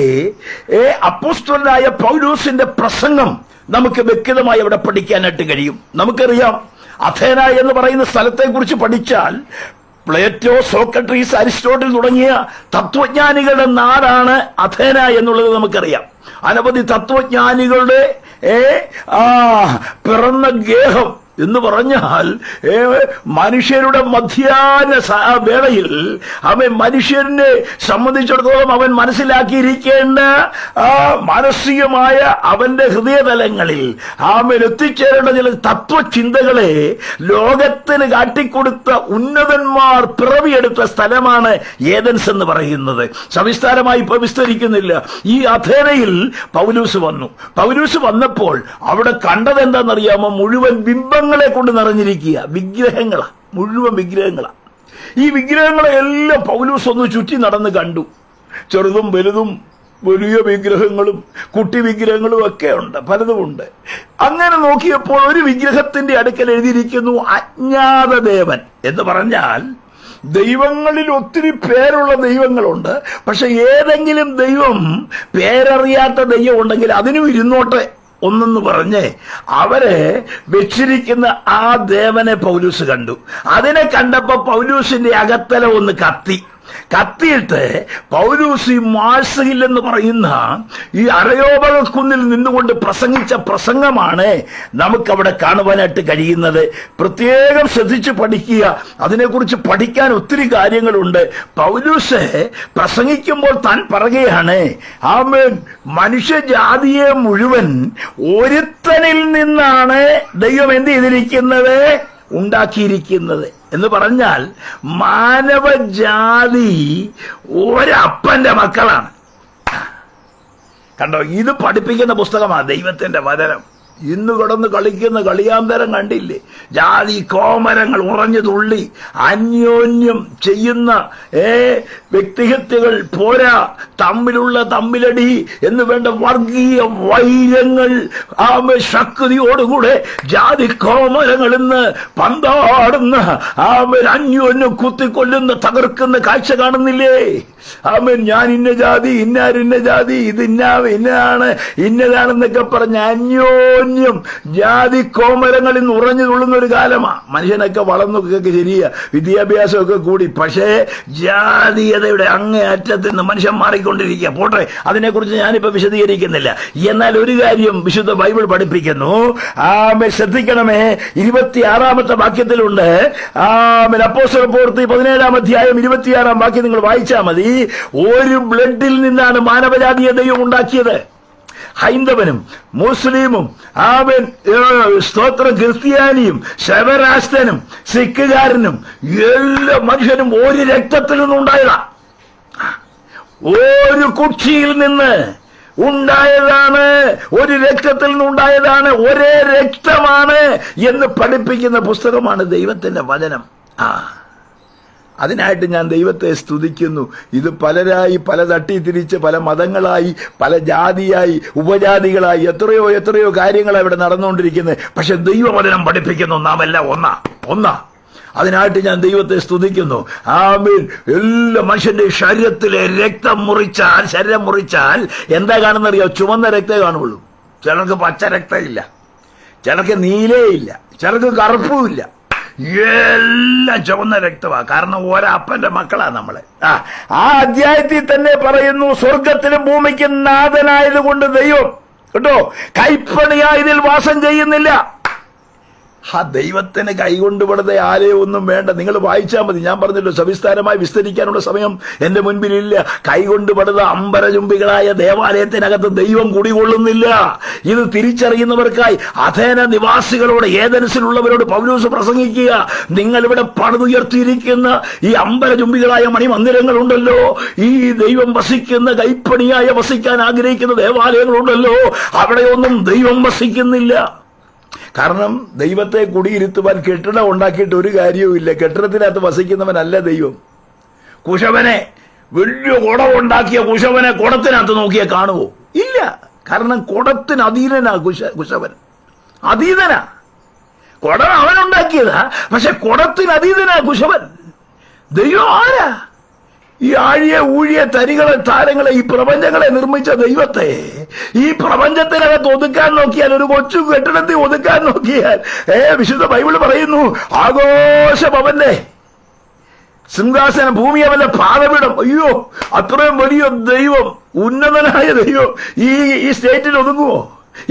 അപ്പോസ്തലനായ പൗലൂസിന്റെ പ്രസംഗം നമുക്ക് വ്യക്തമായി അവിടെ പഠിക്കാനായിട്ട് കഴിയും. നമുക്കറിയാം, അഥേന എന്ന് പറയുന്ന സ്ഥലത്തെ കുറിച്ച് പഠിച്ചാൽ പ്ലേറ്റോ, സോക്രട്ടീസ്, അരിസ്റ്റോട്ടിൽ തുടങ്ങിയ തത്വജ്ഞാനികളുടെ നാടാണ് അഥേന എന്നുള്ളത് നമുക്കറിയാം. അനവധി തത്വജ്ഞാനികളുടെ പിറന്ന ഗേഹം എന്ന് പറഞ്ഞാൽ മനുഷ്യരുടെ മധ്യാഹ്ന വേളയിൽ അവൻ മനുഷ്യനെ സംബന്ധിച്ചിടത്തോളം അവൻ മനസ്സിലാക്കിയിരിക്കേണ്ട മാനസികമായ അവന്റെ ഹൃദയതലങ്ങളിൽ അവൻ എത്തിച്ചേരേണ്ട ചില തത്വചിന്തകളെ ലോകത്തിന് കാട്ടിക്കൊടുത്ത ഉന്നതന്മാർ പിറവിയെടുത്ത സ്ഥലമാണ് ഏതൻസ് എന്ന് പറയുന്നത്. സവിസ്താരമായി ഇപ്പൊ വിസ്തരിക്കുന്നില്ല. ഈ അഥേനയിൽ പൗലൂസ് വന്നു. പൗലൂസ് വന്നപ്പോൾ അവിടെ കണ്ടത് എന്താണെന്നറിയാമോ? മുഴുവൻ ബിംബങ്ങളെ കൊണ്ട് നിറഞ്ഞിരിക്കുക. വിഗ്രഹങ്ങളാ, മുഴുവൻ വിഗ്രഹങ്ങളാ. ഈ വിഗ്രഹങ്ങളെ എല്ലാം പൗലൂസ് ഒന്ന് ചുറ്റി നടന്ന് കണ്ടു. ചെറുതും വലുതും, വലിയ വിഗ്രഹങ്ങളും കുട്ടി വിഗ്രഹങ്ങളും ഒക്കെ ഉണ്ട്, പലതുമുണ്ട്. അങ്ങനെ നോക്കിയപ്പോൾ ഒരു വിഗ്രഹത്തിന്റെ അടുക്കൽ എഴുതിയിരിക്കുന്നു അജ്ഞാതദേവൻ എന്ന് പറഞ്ഞാൽ ദൈവങ്ങളിൽ ഒത്തിരി പേരുള്ള ദൈവങ്ങളുണ്ട്. പക്ഷെ ഏതെങ്കിലും ദൈവം, പേരറിയാത്ത ദൈവം ഉണ്ടെങ്കിൽ അതിനും ഇരുന്നോട്ടെ ഒന്നെന്ന് പറഞ്ഞ് അവരെ വെച്ചിരിക്കുന്ന ആ ദേവനെ പൗലൂസ് കണ്ടു. അതിനെ കണ്ടപ്പോ പൗലൂസിന്റെ അകത്തല ഒന്ന് കത്തിയിട്ട് പൗലൂസ് ഈ മാഴ്സ് ഹിൽ എന്ന് പറയുന്ന ഈ അരയോപക കുന്നിൽ നിന്നുകൊണ്ട് പ്രസംഗിച്ച പ്രസംഗമാണ് നമുക്കവിടെ കാണുവാനായിട്ട് കഴിയുന്നത്. പ്രത്യേകം ശ്രദ്ധിച്ച് പഠിക്കുക. അതിനെക്കുറിച്ച് പഠിക്കാൻ ഒത്തിരി കാര്യങ്ങളുണ്ട്. പൗലൂസ് പ്രസംഗിക്കുമ്പോൾ താൻ പറയുകയാണ്, ആമേൻ, മനുഷ്യജാതിയെ മുഴുവൻ ഒരുത്തനിൽ നിന്നാണ് ദൈവം എന്ത് ചെയ്തിരിക്കുന്നത്? ഉണ്ടാക്കിയിരിക്കുന്നത് എന്ന് പറഞ്ഞാൽ മാനവജാതി ഒരപ്പന്റെ മക്കളാണ്. കണ്ടോ? ഇത് പഠിപ്പിക്കുന്ന പുസ്തകമാണ് ദൈവത്തിന്റെ വചനം. ഇന്ന് കിടന്ന് കളിക്കുന്ന കളിയാന്തരം കണ്ടില്ലേ? ജാതി കോമരങ്ങൾ ഉറഞ്ഞു തുള്ളി അന്യോന്യം ചെയ്യുന്ന വ്യക്തിഹത്യകൾ പോരാ, തമ്മിലടി എന്ന് വേണ്ട വർഗീയ വൈരങ്ങൾ ശക്തിയോടുകൂടെ ജാതി കോമരങ്ങൾ ഇന്ന് പന്താടുന്ന അന്യോന്യം കുത്തിക്കൊല്ലുന്ന തകർക്കുന്ന കാഴ്ച കാണുന്നില്ലേ? ആമേൻ. ഞാൻ ഇന്ന ജാതി, ഇന്ന ജാതി, ഇത് ഇന്നതാണ്, ഇന്നതാണെന്നൊക്കെ പറഞ്ഞ അന്യോന്യം ജാതി കോമരങ്ങളിൽ നിന്ന് ഉറഞ്ഞു തുള്ളുന്ന ഒരു കാലമാണ്. മനുഷ്യനൊക്കെ വളർന്നൊക്കെ ശരിയാ, വിദ്യാഭ്യാസമൊക്കെ കൂടി, പക്ഷേ ജാതീയതയുടെ അങ്ങേ അറ്റത്ത് നിന്ന് മനുഷ്യൻ മാറിക്കൊണ്ടിരിക്കുക. പോട്ടെ, അതിനെക്കുറിച്ച് ഞാനിപ്പോ വിശദീകരിക്കുന്നില്ല. എന്നാൽ ഒരു കാര്യം വിശുദ്ധ ബൈബിൾ പഠിപ്പിക്കുന്നു. ശ്രദ്ധിക്കണമേ, 26-ാമത്തെ വാക്യത്തിലുണ്ട്. അപ്പോസ്തല പ്രവൃത്തി 17-ാം അധ്യായം 26-ാം വാക്യം നിങ്ങൾ വായിച്ചാൽ മതി. ഒരു ബ്ലഡിൽ നിന്നാണ് മാനവജാതിയെ ദൈവം ഉണ്ടാക്കിയത്. ഹൈന്ദവനും മുസ്ലിമും അവൻ സ്തോത്രം ക്രിസ്ത്യാനിയും ശവരാഷ്ട്രനും സിഖുകാരനും എല്ലാ മനുഷ്യരും ഒരു രക്തത്തിൽ നിന്നുണ്ടായതാ. ഒരു കുക്ഷിയിൽ നിന്ന് ഉണ്ടായതാണ്, ഒരു രക്തത്തിൽ നിന്നുണ്ടായതാണ്, ഒരേ രക്തമാണ് എന്ന് പഠിപ്പിക്കുന്ന പുസ്തകമാണ് ദൈവത്തിന്റെ വചനം. അതിനായിട്ട് ഞാൻ ദൈവത്തെ സ്തുതിക്കുന്നു. ഇത് പലരായി, പല തട്ടിത്തിരിച്ച്, പല മതങ്ങളായി, പല ജാതിയായി, ഉപജാതികളായി, എത്രയോ എത്രയോ കാര്യങ്ങളാണ് ഇവിടെ നടന്നുകൊണ്ടിരിക്കുന്നത്. പക്ഷെ ദൈവവചനം പഠിപ്പിക്കുന്നു നാം എല്ലാം ഒന്നാ. അതിനായിട്ട് ഞാൻ ദൈവത്തെ സ്തുതിക്കുന്നു. ആമേൻ. എല്ലാ മനുഷ്യന്റെ ശരീരത്തിലെ രക്തം മുറിച്ചാൽ, ശരീരം മുറിച്ചാൽ എന്താ കാണുന്നറിയോ? ചുവന്ന രക്തേ കാണുള്ളൂ. ചിലർക്ക് പച്ച രക്തമില്ല, ചിലർക്ക് നീലേ ഇല്ല, ചിലർക്ക് കറുപ്പും ഇല്ല, എല്ലാം ചുവന്ന രക്തമാണ്. കാരണം ഒരപ്പന്റെ മക്കളാ നമ്മള്. ആ അധ്യായത്തിൽ തന്നെ പറയുന്നു, സ്വർഗത്തിലും ഭൂമിക്കും നാഥനായത് കൊണ്ട് ദൈവം കേട്ടോ കൈപ്പണിയായതിൽ വാസം ചെയ്യുന്നില്ല. ദൈവത്തിന് കൈകൊണ്ട് പണിത ആലയമൊന്നും വേണ്ട. നിങ്ങൾ വായിച്ചാൽ മതി. ഞാൻ പറഞ്ഞല്ലോ, സവിസ്താരമായി വിസ്തരിക്കാനുള്ള സമയം എന്റെ മുൻപിലില്ല. കൈകൊണ്ട് പണിത അമ്പരചുംബികളായ ദേവാലയത്തിനകത്ത് ദൈവം കുടികൊള്ളുന്നില്ല. ഇത് തിരിച്ചറിയുന്നവർക്കായി അഥേന നിവാസികളോട്, ഏഥൻസിലുള്ളവരോട് പൗലോസ് പ്രസംഗിക്കുക. നിങ്ങളിവിടെ പണിതുയർത്തിയിരിക്കുന്ന ഈ അമ്പരചുംബികളായ മണിമന്ദിരങ്ങളുണ്ടല്ലോ, ഈ ദൈവം വസിക്കുന്ന, കൈപ്പണിയായ വസിക്കാൻ ആഗ്രഹിക്കുന്ന ദേവാലയങ്ങളുണ്ടല്ലോ, അവിടെയൊന്നും ദൈവം വസിക്കുന്നില്ല. കാരണം ദൈവത്തെ കുടിയിരുത്തുവാൻ കെട്ടിടം ഉണ്ടാക്കിയിട്ട് ഒരു കാര്യവുമില്ല. കെട്ടിടത്തിനകത്ത് വസിക്കുന്നവനല്ല ദൈവം. കുശവനെ, വലിയ കുടമുണ്ടാക്കിയ കുശവനെ കുടത്തിനകത്ത് നോക്കിയാൽ കാണുമോ? ഇല്ല. കാരണം കുടത്തിന് അധീനനാ കുശവൻ. അതീതനാ. കുടം അവനുണ്ടാക്കിയതാ, പക്ഷെ കുടത്തിന് അതീതനാ കുശവൻ. ദൈവം ആരാ? ഈ ആഴിയെ ഊഴിയ തരികളെ താരങ്ങളെ, ഈ പ്രപഞ്ചങ്ങളെ നിർമ്മിച്ച ദൈവത്തെ ഈ പ്രപഞ്ചത്തിനകത്ത് ഒതുക്കാൻ നോക്കിയാൽ, ഒരു കൊച്ചു കെട്ടിടത്തിൽ ഒതുക്കാൻ നോക്കിയാൽ, വിശുദ്ധ ബൈബിൾ പറയുന്നു, ആഘോഷം അവന്റെ സിംഹാസനം, ഭൂമി അവന്റെ പാദപീഠം. അയ്യോ, അത്രയും വലിയ ദൈവം, ഉന്നതനായ ദൈവം ഈ സ്റ്റേറ്റിൽ ഒതുങ്ങുമോ?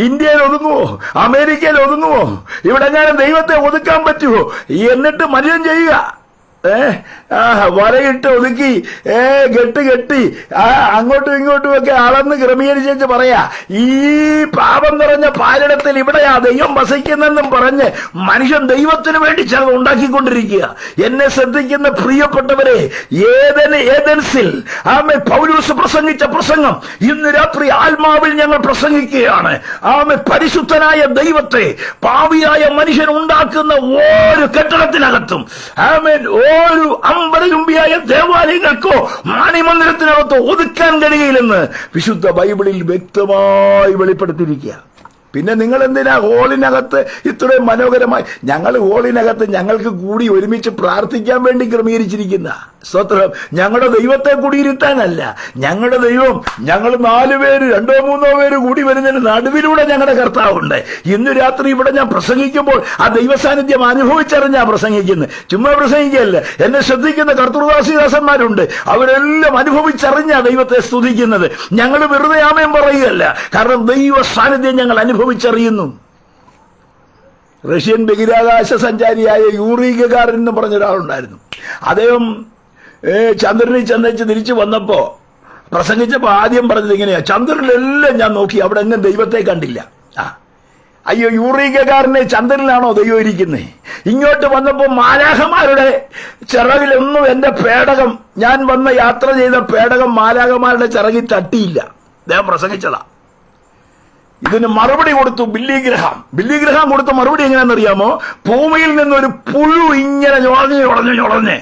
ഇന്ത്യയിൽ ഒതുങ്ങുമോ? അമേരിക്കയിൽ ഒതുങ്ങുമോ? ഇവിടെ എങ്ങാനും ദൈവത്തെ ഒതുക്കാൻ പറ്റുമോ? എന്നിട്ട് മനുഷ്യൻ ചെയ്യുക, വരയിട്ട് ഒതുക്കി, കെട്ടി അങ്ങോട്ടും ഇങ്ങോട്ടും ഒക്കെ അളന്ന് ക്രമീകരിച്ചു പറയാ, ഈ പാപം നിറഞ്ഞ പാലിടത്തിൽ ഇവിടെയാ ദൈവം വസിക്കുന്നെന്നും പറഞ്ഞ് മനുഷ്യൻ ദൈവത്തിന് വേണ്ടി ചിലത് ഉണ്ടാക്കിക്കൊണ്ടിരിക്കുക. എന്നെ ശ്രദ്ധിക്കുന്ന പ്രിയപ്പെട്ടവരെ, ഏഥൻസിൽ പൗലോസ് പ്രസംഗിച്ച പ്രസംഗം ഇന്ന് രാത്രി ആത്മാവിൽ ഞങ്ങൾ പ്രസംഗിക്കുകയാണ്. പരിശുദ്ധനായ ദൈവത്തെ പാപിയായ മനുഷ്യൻ ഉണ്ടാക്കുന്ന ഒരു കെട്ടിടത്തിനകത്തും ഒരു അമ്പരചുംബിയായ ദേവാലയങ്ങൾക്കോ മണിമന്ദിരത്തിനകത്തോ ഒതുക്കാൻ കഴിയില്ലെന്ന് വിശുദ്ധ ബൈബിളിൽ വ്യക്തമായി വെളിപ്പെടുത്തിയിരിക്കുക. പിന്നെ നിങ്ങൾ എന്തിനാ ഹോളിനകത്ത് ഇത്രയും മനോഹരമായി? ഞങ്ങൾ ഹോളിനകത്ത് ഞങ്ങൾക്ക് കൂടി ഒരുമിച്ച് പ്രാർത്ഥിക്കാൻ വേണ്ടി ക്രമീകരിച്ചിരിക്കുന്ന സ്തോത്രം. ഞങ്ങളുടെ ദൈവത്തെ കുടിയിരുത്താനല്ല. ഞങ്ങളുടെ ദൈവം, ഞങ്ങൾ 4 പേര് 2-3 പേര് കൂടി വരുന്നതിന് നടുവിലൂടെ ഞങ്ങളുടെ കർത്താവുണ്ട്. ഇന്ന് രാത്രി ഇവിടെ ഞാൻ പ്രസംഗിക്കുമ്പോൾ ആ ദൈവസാന്നിധ്യം അനുഭവിച്ചറിഞ്ഞാ പ്രസംഗിക്കുന്നത്, ചുമ്മാ പ്രസംഗിക്കല്ല. എന്നെ ശ്രദ്ധിക്കുന്ന കർത്തൃദാസിദാസന്മാരുണ്ട്, അവരെല്ലാം അനുഭവിച്ചറിഞ്ഞാ ദൈവത്തെ സ്തുതിക്കുന്നത്. ഞങ്ങൾ വെറുതെ ആമേൻ പറയുകയല്ല, കാരണം ദൈവ സാന്നിധ്യം ഞങ്ങൾ അനുഭവിച്ചറിയുന്നു. റഷ്യൻ ബഹിരാകാശ സഞ്ചാരിയായ യൂറി ഗഗാറിൻ എന്ന് പറഞ്ഞൊരാളുണ്ടായിരുന്നു. അദ്ദേഹം ചന്ദ്രനിൽ ചെന്നേച്ച് തിരിച്ചു വന്നപ്പോ പ്രസംഗിച്ചപ്പോ ആദ്യം പറഞ്ഞത് ഇങ്ങനെയാ, ചന്ദ്രനിലെല്ലാം ഞാൻ നോക്കി, അവിടെ എങ്ങും ദൈവത്തെ കണ്ടില്ല. അയ്യോ, യൂറി ഗഗാറിനെ ചന്ദ്രനിലാണോ ദൈവം ഇരിക്കുന്നത്? ഇങ്ങോട്ട് വന്നപ്പോ മാലാഖമാരുടെ ചിറകിലൊന്നും എന്റെ പേടകം, ഞാൻ വന്ന യാത്ര ചെയ്ത പേടകം മാലാഖമാരുടെ ചിറകിൽ തട്ടിയില്ല. അദ്ദേഹം പ്രസംഗിച്ചതാ. ഇതിന് മറുപടി കൊടുത്തു ബില്ലി ഗ്രഹാം കൊടുത്ത മറുപടി എങ്ങനെയാണെന്നറിയാമോ? ഭൂമിയിൽ നിന്നൊരു പുഴു ഇങ്ങനെ ഞൊളഞ്ഞ്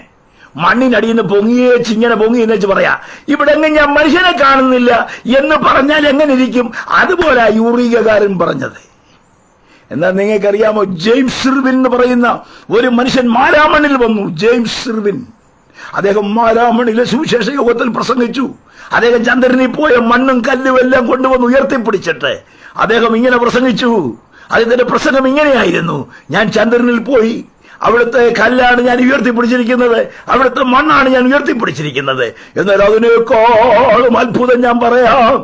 മണ്ണിനടിയിൽ നിന്ന് പൊങ്ങിയേച്ച് ഇങ്ങനെ പൊങ്ങി എന്ന് വെച്ച് പറയാ, ഇവിടെ എങ്ങനെ ഞാൻ മനുഷ്യനെ കാണുന്നില്ല എന്ന് പറഞ്ഞാൽ എങ്ങനെ ഇരിക്കും? അതുപോലെ യൂറി ഗഗാറിൻ പറഞ്ഞത്. എന്നാൽ നിങ്ങൾക്കറിയാമോ, ജെയിംസ് ഇർവിൻ എന്ന് പറയുന്ന ഒരു മനുഷ്യൻ മാരാമണിൽ വന്നു. ജെയിംസ് ഇർവിൻ, അദ്ദേഹം മാരാമണിലെ സുവിശേഷ യോഗത്തിൽ പ്രസംഗിച്ചു. അദ്ദേഹം ചന്ദ്രനിൽ പോയ മണ്ണും കല്ലും എല്ലാം കൊണ്ടുവന്ന് ഉയർത്തിപ്പിടിച്ചിട്ട് അദ്ദേഹം ഇങ്ങനെ പ്രസംഗിച്ചു. അദ്ദേഹത്തിന്റെ പ്രസംഗം ഇങ്ങനെയായിരുന്നു: ഞാൻ ചന്ദ്രനിൽ പോയി, അവിടുത്തെ കല്ലാണ് ഞാൻ ഉയർത്തിപ്പിടിച്ചിരിക്കുന്നത്, അവിടുത്തെ മണ്ണാണ് ഞാൻ ഉയർത്തിപ്പിടിച്ചിരിക്കുന്നത്. എന്നാൽ അതിനേക്കാളും അത്ഭുതം ഞാൻ പറയാം.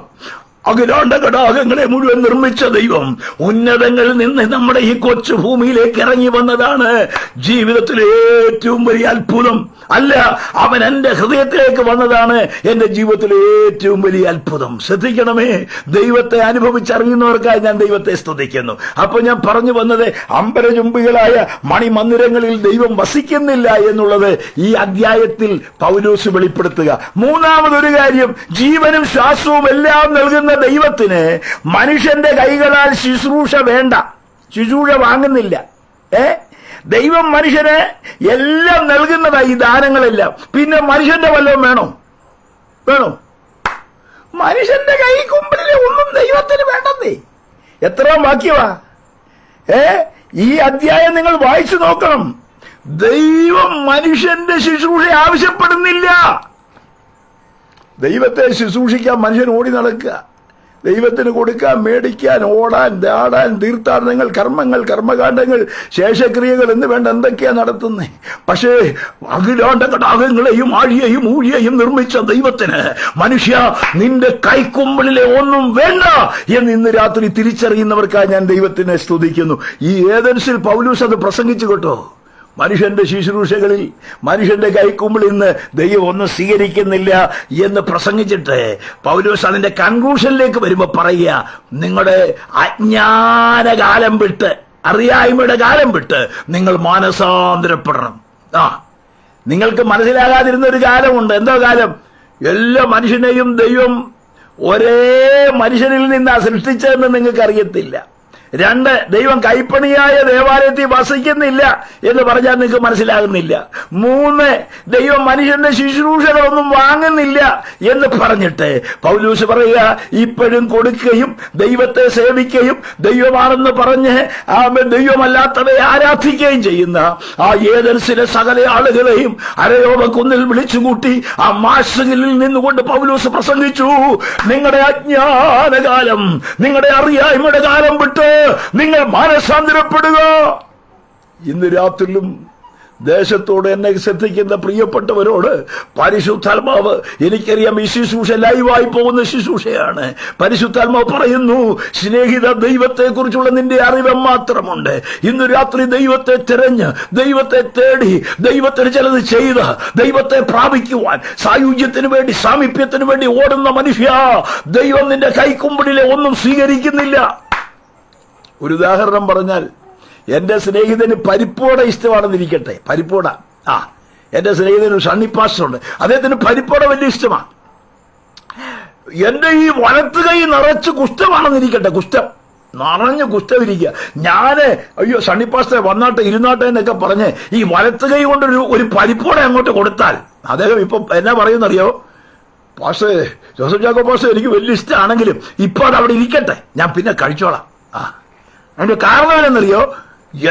അഖിലാണ്ട ഘടാകങ്ങളെ മുഴുവൻ നിർമ്മിച്ച ദൈവം ഉന്നതങ്ങളിൽ നിന്ന് നമ്മുടെ ഈ കൊച്ചു ഭൂമിയിലേക്ക് ഇറങ്ങി വന്നതാണ് ജീവിതത്തിലെ ഏറ്റവും വലിയ അത്ഭുതം. അല്ല, അവൻ എന്റെ ഹൃദയത്തിലേക്ക് വന്നതാണ് എന്റെ ജീവിതത്തിലെ ഏറ്റവും വലിയ അത്ഭുതം. ശ്രദ്ധിക്കണമേ, ദൈവത്തെ അനുഭവിച്ചറിയുന്നവർക്കായി ഞാൻ ദൈവത്തെ സ്തുതിക്കുന്നു. അപ്പൊ ഞാൻ പറഞ്ഞു വന്നത്, അമ്പരചുംബികളായ മണിമന്ദിരങ്ങളിൽ ദൈവം വസിക്കുന്നില്ല എന്നുള്ളത് ഈ അധ്യായത്തിൽ പൗലോസ് വെളിപ്പെടുത്തുക. മൂന്നാമതൊരു കാര്യം, ജീവനും ശ്വാസവും എല്ലാം നൽകുന്ന ദൈവത്തിന് മനുഷ്യന്റെ കൈകളാൽ ശുശ്രൂഷ വേണ്ട, ശുശ്രൂഷ വാങ്ങുന്നില്ല. ദൈവം മനുഷ്യന് എല്ലാം നൽകുന്നതായി ഈ ദാനങ്ങളെല്ലാം. പിന്നെ മനുഷ്യന്റെ വല്ലതും വേണോ? മനുഷ്യന്റെ കൈ കുമ്പിളിലെ ഒന്നും ദൈവത്തിന് വേണ്ടെന്നേ. എത്ര വാക്യവാ! ഈ അധ്യായം നിങ്ങൾ വായിച്ചു നോക്കണം. ദൈവം മനുഷ്യന്റെ ശുശ്രൂഷ ആവശ്യപ്പെടുന്നില്ല. ദൈവത്തെ ശുശ്രൂഷിക്കാൻ മനുഷ്യൻ ഓടി നടക്കുക, ദൈവത്തിന് കൊടുക്കാൻ, മേടിക്കാൻ, ഓടാൻ, ദാടാൻ, തീർത്ഥാടനങ്ങൾ, കർമ്മങ്ങൾ, കർമ്മകാണ്ഡങ്ങൾ, ശേഷക്രിയകൾ എന്ന് വേണ്ട എന്തൊക്കെയാ നടത്തുന്നേ. പക്ഷേ അഖിലാണ്ട ഘടാകങ്ങളെയും ആഴിയെയും ഊഴിയെയും നിർമ്മിച്ച ദൈവത്തിന് മനുഷ്യ നിന്റെ കൈക്കുമ്പിളിലെ ഒന്നും വേണ്ട എന്ന് ഇന്ന് രാത്രി തിരിച്ചറിയുന്നവർക്കായി ഞാൻ ദൈവത്തിനെ സ്തുതിക്കുന്നു. ഈ ഏദൻസിൽ പൗലോസ് അത് പ്രസംഗിച്ചു കേട്ടോ. മനുഷ്യന്റെ ശുശ്രൂഷകളിൽ മനുഷ്യന്റെ കൈക്കുമ്പിളിൽ നിന്ന് ദൈവം ഒന്നും സ്വീകരിക്കുന്നില്ല എന്ന് പ്രസംഗിച്ചിട്ട് പൗലോസ് അതിന്റെ കൺക്ലൂഷനിലേക്ക് വരുമ്പോ പറയുക, നിങ്ങളുടെ അജ്ഞാനകാലം വിട്ട്, അറിയായ്മയുടെ കാലം വിട്ട് നിങ്ങൾ മാനസാന്തരപ്പെടണം. നിങ്ങൾക്ക് മനസ്സിലാകാതിരുന്ന ഒരു കാലമുണ്ട്. എന്തോ കാലം? എല്ലാ മനുഷ്യനെയും ദൈവം ഒരേ മനുഷ്യനിൽ നിന്നാ സൃഷ്ടിച്ചതെന്ന് നിങ്ങൾക്ക് അറിയത്തില്ല. 2, ദൈവം കൈപ്പണിയായ ദേവാലയത്തിൽ വസിക്കുന്നില്ല എന്ന് പറഞ്ഞാൽ നിങ്ങൾക്ക് മനസ്സിലാകുന്നില്ല. 3, ദൈവം മനുഷ്യന്റെ ശുശ്രൂഷകളൊന്നും വാങ്ങുന്നില്ല എന്ന് പറഞ്ഞിട്ട് പൗലോസ് പറയുക, ഇപ്പോഴും കൊടുക്കുകയും ദൈവത്തെ സേവിക്കുകയും ദൈവമാണെന്ന് പറഞ്ഞ് ദൈവമല്ലാത്തവയെ ആരാധിക്കുകയും ചെയ്യുന്ന ആ ഏദൻസിലെ സകല ആളുകളെയും അരയോവ കുന്നിൽ വിളിച്ചുകൂട്ടി ആ മാസങ്ങളിൽ നിന്നുകൊണ്ട് പൗലോസ് പ്രസംഗിച്ചു, നിങ്ങളുടെ അജ്ഞാനകാലം, നിങ്ങളുടെ അറിയായ്മയുടെ കാലം വിട്ട് നിങ്ങൾ മാനസാന്തരപ്പെടുക. ഇന്ന് രാത്രിയിലും ദേശത്തോട് എന്നെ ശ്രദ്ധിക്കുന്ന പ്രിയപ്പെട്ടവരോട് പരിശുദ്ധാത്മാവ്, എനിക്കറിയാം ഈ ശുശ്രൂഷ ലൈവായി പോകുന്ന ശുശ്രൂഷയാണ്. പരിശുദ്ധാത്മാവ് പറയുന്നു, സ്നേഹിത, ദൈവത്തെ കുറിച്ചുള്ള നിന്റെ അറിവ് മാത്രമുണ്ട്. ഇന്ന് രാത്രി ദൈവത്തെ തിരഞ്ഞ്, ദൈവത്തെ തേടി, ദൈവത്തിന് ചിലത് ചെയ്ത് ദൈവത്തെ പ്രാപിക്കുവാൻ, സായുജ്യത്തിന് വേണ്ടി, സാമീപ്യത്തിന് വേണ്ടി ഓടുന്ന മനുഷ്യ, ദൈവം നിന്റെ കൈക്കുമ്പിളിലെ ഒന്നും സ്വീകരിക്കുന്നില്ല. ഒരു ഉദാഹരണം പറഞ്ഞാൽ, എന്റെ സ്നേഹിതന് പരിപ്പോട ഇഷ്ടമാണെന്നിരിക്കട്ടെ. പരിപ്പോട, എന്റെ സ്നേഹിതന് സണ്ണി പാസ്റ്ററുണ്ട്, അദ്ദേഹത്തിന് പരിപ്പോട വലിയ ഇഷ്ടമാണ്. എന്റെ ഈ വലത്ത് കൈ നിറച്ച് കുഷ്ഠമാണെന്നിരിക്കട്ടെ, കുഷ്ഠം നിറഞ്ഞ് കുഷ്ഠമിരിക്കുക. ഞാന് അയ്യോ സണ്ണി പാസ്റ്റർ വന്നാട്ടെ ഇരുന്നാട്ടെ എന്നൊക്കെ പറഞ്ഞ് ഈ വലത്ത് കൈ കൊണ്ട് ഒരു പരിപ്പോട അങ്ങോട്ട് കൊടുത്താൽ അദ്ദേഹം ഇപ്പൊ എന്നാ പറയുന്നറിയോ? പാസ്റ്റർ, ജോസഫ് ജാക്കോ പാസ്റ്റർ എനിക്ക് വലിയ ഇഷ്ടമാണെങ്കിലും ഇപ്പൊ അത് അവിടെ ഇരിക്കട്ടെ, ഞാൻ പിന്നെ കഴിച്ചോളാം. അതിന്റെ കാരണം എന്നറിയോ?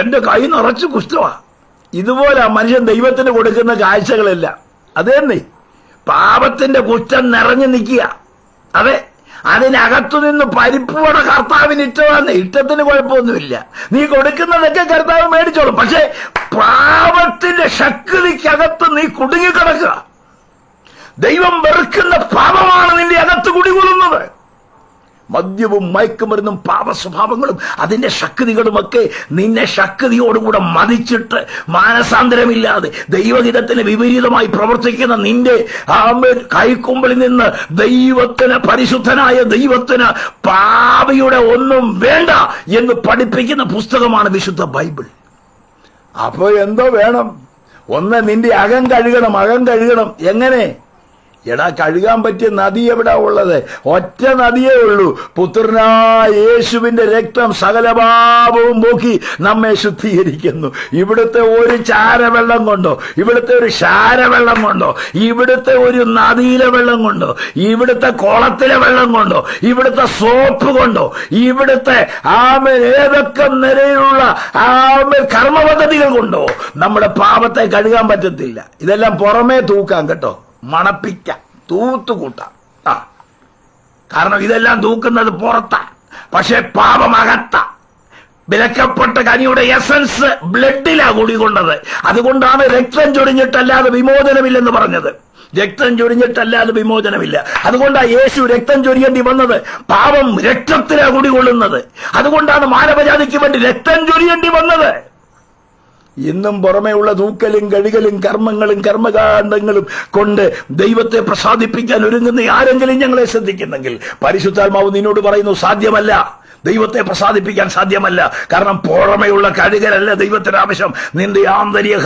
എന്റെ കൈ നിറച്ച് കുഷ്ഠമാ. ഇതുപോലെ മനുഷ്യൻ ദൈവത്തിന് കൊടുക്കുന്ന കാഴ്ചകളല്ല. അതേന്നേ, പാപത്തിന്റെ കുഷ്ഠം നിറഞ്ഞു നിൽക്കുക. അതെ, അതിനകത്തുനിന്ന് പരിപ്പോടെ കർത്താവിന് ഇഷ്ടമാണ്. ഇഷ്ടത്തിന് കുഴപ്പമൊന്നുമില്ല, നീ കൊടുക്കുന്നതൊക്കെ കർത്താവ് മേടിച്ചോളും. പക്ഷെ പാപത്തിന്റെ ശക്തിക്കകത്ത് നീ കുടുങ്ങിക്കിടക്കുക. ദൈവം വെറുക്കുന്ന പാപമാണ് നിന്റെ അകത്ത് കുടികൊള്ളുന്നത്. മദ്യവും മയക്കുമരുന്നും പാപസ്വഭാവങ്ങളും അതിന്റെ ശക്തികളുമൊക്കെ നിന്നെ ശക്തിയോടുകൂടെ മതിച്ചിട്ട് മാനസാന്തരമില്ലാതെ ദൈവഹിതത്തിന് വിപരീതമായി പ്രവർത്തിക്കുന്ന നിന്റെ കൈക്കുമ്പിളിൽ നിന്ന് ദൈവത്തിന്, പരിശുദ്ധനായ ദൈവത്തിന് പാപിയുടെ ഒന്നും വേണ്ട എന്ന് പഠിപ്പിക്കുന്ന പുസ്തകമാണ് വിശുദ്ധ ബൈബിൾ. അപ്പൊ എന്തോ വേണം? ഒന്ന്, നിന്റെ അകം കഴുകണം. എങ്ങനെ? എടാ, കഴുകാൻ പറ്റിയ നദി എവിടാ ഉള്ളത്? ഒറ്റ നദിയേ ഉള്ളൂ. പുത്രനായ യേശുവിന്റെ രക്തം സകല പാപവും പോക്കി നമ്മെ ശുദ്ധീകരിക്കുന്നു. ഇവിടുത്തെ ഒരു ചാരവെള്ളം കൊണ്ടോ, ഇവിടുത്തെ ഒരു ക്ഷാരവെള്ളം കൊണ്ടോ, ഇവിടുത്തെ ഒരു നദിയിലെ വെള്ളം കൊണ്ടോ, ഇവിടുത്തെ കുളത്തിലെ വെള്ളം കൊണ്ടോ, ഇവിടുത്തെ സോപ്പ് കൊണ്ടോ, ഇവിടുത്തെ ഏതൊക്കെ നിലയിലുള്ള കർമ്മപദ്ധതികൾ കൊണ്ടോ നമ്മുടെ പാപത്തെ കഴുകാൻ പറ്റത്തില്ല. ഇതെല്ലാം പുറമേ തൂക്കാം കേട്ടോ, മണപ്പിക്കാം, തൂത്തുകൂട്ടാം. കാരണം ഇതെല്ലാം തൂക്കുന്നത് പുറത്താ, പക്ഷെ പാപമകത്ത. വിലക്കപ്പെട്ട കനിയുടെ എസൻസ് ബ്ലഡിലാ കുടികൊണ്ടത്. അതുകൊണ്ടാണ് രക്തം ചൊരിഞ്ഞിട്ടല്ലാതെ വിമോചനമില്ലെന്ന് പറഞ്ഞത്. രക്തം ചൊരിഞ്ഞിട്ടല്ലാതെ വിമോചനമില്ല. അതുകൊണ്ടാണ് യേശു രക്തം ചൊരിയേണ്ടി വന്നത്. പാപം രക്തത്തിലാണ് കുടികൊള്ളുന്നത്. അതുകൊണ്ടാണ് മാനവജാതിക്ക് വേണ്ടി രക്തം ചൊരിയേണ്ടി വന്നത്. ഇന്നും പുറമേയുള്ള തൂക്കലും കഴുകലും കർമ്മങ്ങളും കർമ്മകാണ്ഡങ്ങളും കൊണ്ട് ദൈവത്തെ പ്രസാദിപ്പിക്കാൻ ഒരുങ്ങുന്ന ആരെങ്കിലും ഞങ്ങളെ ശ്രദ്ധിക്കുന്നെങ്കിൽ പരിശുദ്ധാത്മാവ് നിന്നോട് പറയുന്നു, സാധ്യമല്ല. ദൈവത്തെ പ്രസാദിപ്പിക്കാൻ സാധ്യമല്ല. കാരണം പുറമെയുള്ള കഴുകലല്ല ദൈവത്തിന് ആവശ്യം. നിന്റെ ആന്തരിക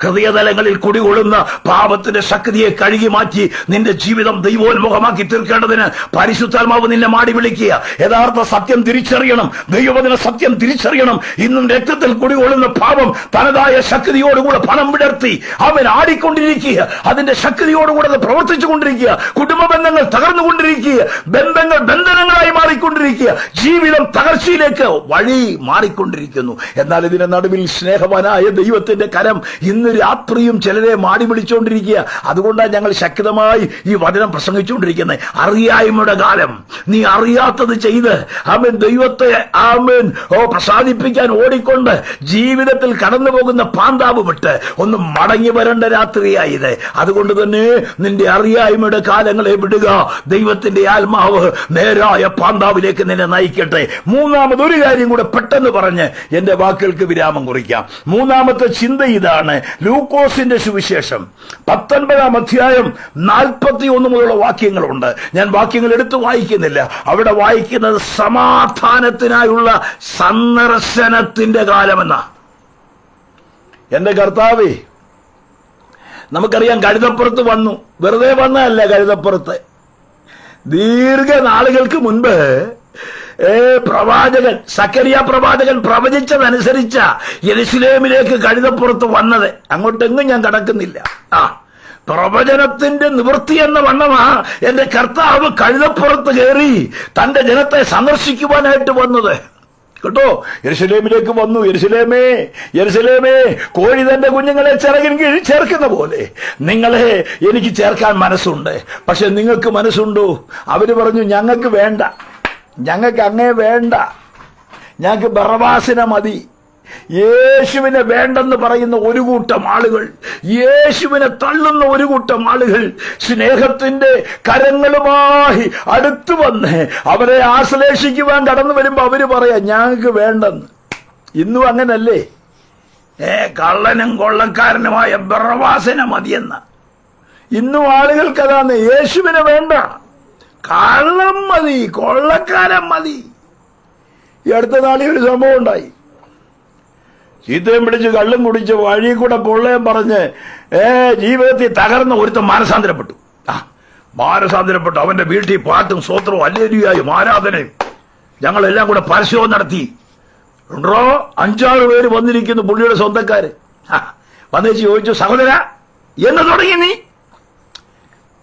ഹൃദയതലങ്ങളിൽ കുടികൊള്ളുന്ന പാപത്തിന്റെ ശക്തിയെ കഴുകി മാറ്റി നിന്റെ ജീവിതം ദൈവോന്മുഖമാക്കി തീർക്കേണ്ടതിന് പരിശുദ്ധാത്മാവ് നിന്നെ മാടി വിളിക്കുക. യഥാർത്ഥ സത്യം തിരിച്ചറിയണം. ദൈവവചന സത്യം തിരിച്ചറിയണം. ഇന്നും രക്തത്തിൽ കുടികൊള്ളുന്ന പാപം തനതായ ശക്തിയോടുകൂടെ പണം വിടർത്തി അവൻ ആടിക്കൊണ്ടിരിക്കുക. അതിന്റെ ശക്തിയോടുകൂടെ അത് പ്രവർത്തിച്ചു കൊണ്ടിരിക്കുക. കുടുംബ ബന്ധങ്ങൾ തകർന്നുകൊണ്ടിരിക്കുക. ബന്ധനങ്ങളായി മാറിക്കൊണ്ടിരിക്കുക. ജീവിതം തകർച്ചയിലേക്ക് വഴി മാറിക്കൊണ്ടിരിക്കുന്നു. എന്നാൽ ഇതിന്റെ നടുവിൽ സ്നേഹവാനായ ദൈവത്തിന്റെ കരം ഇന്ന് രാത്രിയും ചിലരെ മാടി വിളിച്ചുകൊണ്ടിരിക്കുക. അതുകൊണ്ടാണ് ഞങ്ങൾ ശക്തമായി ഈ വചനം പ്രസംഗിച്ചുകൊണ്ടിരിക്കുന്നത്. അറിയായ്മയുടെ കാലം, നീ അറിയാത്തത് ചെയ്ത് ദൈവത്തെ പ്രസാദിപ്പിക്കാൻ ഓടിക്കൊണ്ട് ജീവിതത്തിൽ കടന്നു പോകുന്ന പാന്താവ് വിട്ട് ഒന്ന് മടങ്ങി വരേണ്ട രാത്രിയായത്. അതുകൊണ്ട് തന്നെ നിന്റെ അറിയായ്മയുടെ കാലങ്ങളെ വിടുക. ദൈവത്തിന്റെ ആത്മാവ് നേരായ പാന്താവിലേക്ക് നിന്നെ നയിക്കട്ടെ. മൂന്നാമതൊരു കാര്യം കൂടെ പെട്ടെന്ന് പറഞ്ഞ് എന്റെ വാക്കുകൾക്ക് വിരാമം കുറിക്കാം. മൂന്നാമത്തെ ചിന്ത ഇതാണ്. ലൂക്കോസിന്റെ സുവിശേഷം 19-ാം അധ്യായം 41 മുതലുള്ള വാക്യങ്ങളുണ്ട്. ഞാൻ വാക്യങ്ങൾ എടുത്തു വായിക്കുന്നില്ല. അവിടെ വായിക്കുന്നത് സമാധാനത്തിനായുള്ള സന്ദർശനത്തിന്റെ കാലമെന്ന. എന്റെ കർത്താവേ, നമുക്കറിയാം കഴുതപ്പുറത്ത് വന്നു. വെറുതെ വന്നതല്ല കഴുതപ്പുറത്ത്. ദീർഘനാളുകൾക്ക് മുൻപ് പ്രവാചകൻ സക്കറിയ പ്രവാചകൻ പ്രവചിച്ചതനുസരിച്ച യെരുശലേമിലേക്ക് കഴുതപ്പുറത്ത് വന്നത്. അങ്ങോട്ടെങ്ങും ഞാൻ കടക്കുന്നില്ല. പ്രവചനത്തിന്റെ നിവൃത്തി എന്ന വണ്ണമാ എന്റെ കർത്താവ് കഴുതപ്പുറത്ത് കയറി തന്റെ ജനത്തെ സന്ദർശിക്കുവാനായിട്ട് വന്നത്. കേട്ടോ, യെരുശലേമിലേക്ക് വന്നു. യെരുശലേമേ, യെരുശലേമേ, കോഴി തന്റെ കുഞ്ഞുങ്ങളെ ചിറകിൻ കീഴിൽ ചേർക്കുന്ന പോലെ നിങ്ങളെ എനിക്ക് ചേർക്കാൻ മനസ്സുണ്ട്. പക്ഷെ നിങ്ങൾക്ക് മനസ്സുണ്ടോ? അവര് പറഞ്ഞു, ഞങ്ങൾക്ക് വേണ്ട, ഞങ്ങൾക്ക് അങ്ങേ വേണ്ട, ഞങ്ങൾക്ക് ബറബാസിനെ മതി. യേശുവിനെ വേണ്ടെന്ന് പറയുന്ന ഒരു കൂട്ടം ആളുകൾ, യേശുവിനെ തള്ളുന്ന ഒരു കൂട്ടം ആളുകൾ സ്നേഹത്തിന്റെ കരങ്ങളുമായി അടുത്തു വന്ന് അവരെ ആശ്ലേഷിക്കുവാൻ കടന്നു വരുമ്പോ അവര് പറയാ ഞങ്ങൾക്ക് വേണ്ടെന്ന്. ഇന്നും അങ്ങനല്ലേ? കള്ളനും കൊള്ളക്കാരനുമായ ബറബാസിനെ മതിയെന്ന. ഇന്നും ആളുകൾക്കതാണ്. യേശുവിനെ വേണ്ട, കള്ളം മതി, കൊള്ളക്കാരൻ മതി. ഈ അടുത്ത നാളിൽ ഒരു സംഭവം ഉണ്ടായി. ചീത്തയും പിടിച്ച് കള്ളും കുടിച്ച് വഴി കൂടെ പൊള്ളയും പറഞ്ഞ് ജീവിതത്തിൽ തകർന്ന ഒരുത്തം മാനസാന്തരപ്പെട്ടു. അവന്റെ വീട്ടിൽ പാട്ടും സ്വത്രവും ഹല്ലേലൂയയും ആരാധനയും ഞങ്ങളെല്ലാം കൂടെ പരസ്യവും നടത്തി. 5-6 പേര് വന്നിരിക്കുന്നു, പുള്ളിയുടെ സ്വന്തക്കാര്. വന്നേച്ച് ചോദിച്ചു, സഹോദര എന്ന് തുടങ്ങി നീ?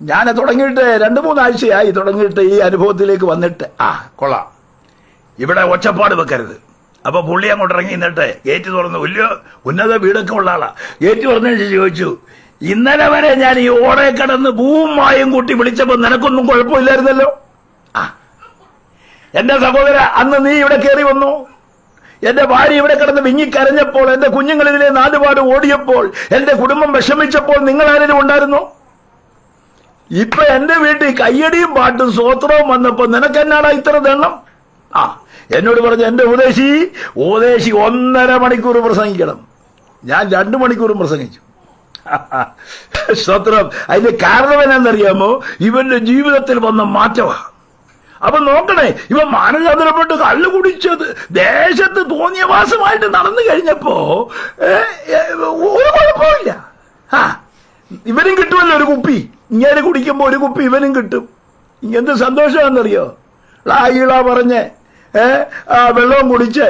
ഞാൻ തുടങ്ങിയിട്ട് 2-3 ആഴ്ചയായി തുടങ്ങിയിട്ട് ഈ അനുഭവത്തിലേക്ക് വന്നിട്ട്. കൊള്ളാം, ഇവിടെ ഒച്ചപ്പാട് വെക്കരുത്. അപ്പൊ പുള്ളി അങ്ങോട്ട് ഇറങ്ങി നിന്നിട്ട് ഗേറ്റ് തുറന്നു. വലിയ ഉന്നത വീടൊക്കെ ഉള്ള ആളാ. ഗേറ്റ് തുറന്നതിന് ചോദിച്ചു, ഇന്നലെ വരെ ഞാൻ ഈ ഓടെ കിടന്ന് ഭൂമായും കൂട്ടി വിളിച്ചപ്പോ നിനക്കൊന്നും കുഴപ്പമില്ലായിരുന്നല്ലോ. എന്റെ സഹോദര, അന്ന് നീ ഇവിടെ കയറി വന്നു. എന്റെ ഭാര്യ ഇവിടെ കിടന്ന് വിങ്ങിക്കരഞ്ഞപ്പോൾ, എന്റെ കുഞ്ഞുങ്ങളിതിലെ നാലുപാട് ഓടിയപ്പോൾ, എന്റെ കുടുംബം വിഷമിച്ചപ്പോൾ നിങ്ങൾ ആരെങ്കിലും ഉണ്ടായിരുന്നോ? ഇപ്പൊ എന്റെ വീട്ടിൽ കയ്യടിയും പാട്ടും സ്വോത്രവും വന്നപ്പോ നിനക്കെന്നാടാ ഇത്ര ദണ്ണം? എന്നോട് പറഞ്ഞു, എന്റെ ഉപദേശി 1.5 മണിക്കൂർ പ്രസംഗിക്കണം. ഞാൻ 2 മണിക്കൂറും പ്രസംഗിച്ചു. സ്തോത്രം. അതിന്റെ കാരണം എന്നാന്നറിയാമോ? ഇവന്റെ ജീവിതത്തിൽ വന്ന മാറ്റമാണ്. അപ്പൊ നോക്കണേ, ഇവൻ മാനസാന്തരപ്പെട്ട് കള്ളു കുടിച്ചത് ദേശത്ത് തോന്നിയവാസമായിട്ട് നടന്നു കഴിഞ്ഞപ്പോ ഒരു കുഴപ്പമില്ല. ഇവനും കിട്ടുമല്ലോ ഒരു കുപ്പി. ഇങ്ങനെ കുടിക്കുമ്പോ ഒരു കുപ്പി ഇവനും കിട്ടും. എന്ത് സന്തോഷമാണെന്നറിയോ? ഈള പറഞ്ഞ് വെള്ളവും കുടിച്ച്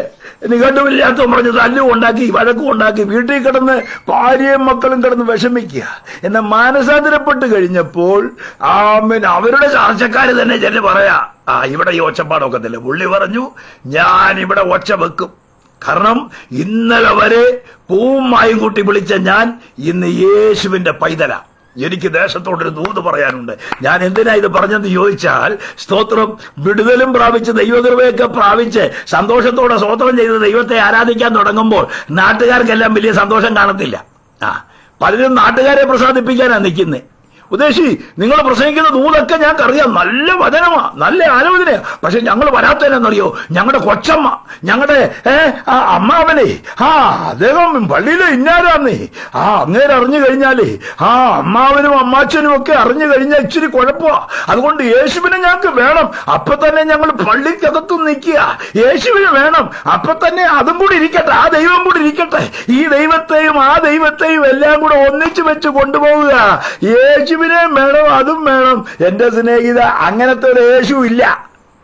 നിഘണ്ടുമില്ലാത്തവൻ പറഞ്ഞ് തല്ലും ഉണ്ടാക്കി വഴക്കും ഉണ്ടാക്കി വീട്ടിൽ കിടന്ന് ഭാര്യയും മക്കളും കിടന്ന് വിഷമിക്കുക. എന്നാൽ മാനസാന്തരപ്പെട്ട് കഴിഞ്ഞപ്പോൾ അവരുടെ ചാർച്ചക്കാര് തന്നെ ചെല്ല് പറയാ, ഇവിടെ ഈ ഒച്ചപ്പാടൊക്കത്തില്ല. പുള്ളി പറഞ്ഞു, ഞാൻ ഇവിടെ ഒച്ച വെക്കും. കാരണം ഇന്നലെ വരെ പൂവുമായും കൂട്ടി വിളിച്ച ഞാൻ ഇന്ന് യേശുവിന്റെ പൈതല. എനിക്ക് ദേശത്തോടൊരു ദൂത് പറയാനുണ്ട്. ഞാൻ എന്തിനാ ഇത് പറഞ്ഞെന്ന് ചോദിച്ചാൽ, സ്തോത്രം, വിടുതലും പ്രാപിച്ച് ദൈവകൃപയൊക്കെ പ്രാപിച്ച് സന്തോഷത്തോടെ സ്തോത്രം ചെയ്ത് ദൈവത്തെ ആരാധിക്കാൻ തുടങ്ങുമ്പോൾ നാട്ടുകാർക്കെല്ലാം വലിയ സന്തോഷം കാണത്തില്ല. പലരും നാട്ടുകാരെ പ്രസാദിപ്പിക്കാനാണ് നിൽക്കുന്നത്. ഉദ്ദേശി നിങ്ങൾ പ്രസംഗിക്കുന്ന നൂലൊക്കെ ഞങ്ങൾക്ക് അറിയാം, നല്ല വചനമാ, നല്ല ആലോചനയാ. പക്ഷെ ഞങ്ങൾ വരാത്തതിനെന്നറിയോ? ഞങ്ങളുടെ കൊച്ചമ്മ, ഞങ്ങളുടെ അമ്മാവനെ, അദ്ദേഹം പള്ളിയിലെ ഇന്നാരാന്നേ, അങ്ങേര് അറിഞ്ഞു കഴിഞ്ഞാലേ അമ്മാവനും അമ്മാച്ചനും ഒക്കെ അറിഞ്ഞു കഴിഞ്ഞാൽ ഇച്ചിരി കുഴപ്പമാ. അതുകൊണ്ട് യേശുവിനെ ഞങ്ങൾക്ക് വേണം. അപ്പൊ തന്നെ ഞങ്ങൾ പള്ളിക്കകത്തും നിൽക്കുക, യേശുവിന് വേണം. അപ്പൊ തന്നെ അതും കൂടി ഇരിക്കട്ടെ, ആ ദൈവം കൂടി ഇരിക്കട്ടെ. ഈ ദൈവത്തെയും ആ ദൈവത്തെയും എല്ലാം കൂടെ ഒന്നിച്ചു വെച്ച് കൊണ്ടുപോവുക. യേശുവിനെ വേണം, അതും വേണം. എന്റെ സ്നേഹിത, അങ്ങനത്തെ ഒരു യേശു ഇല്ല.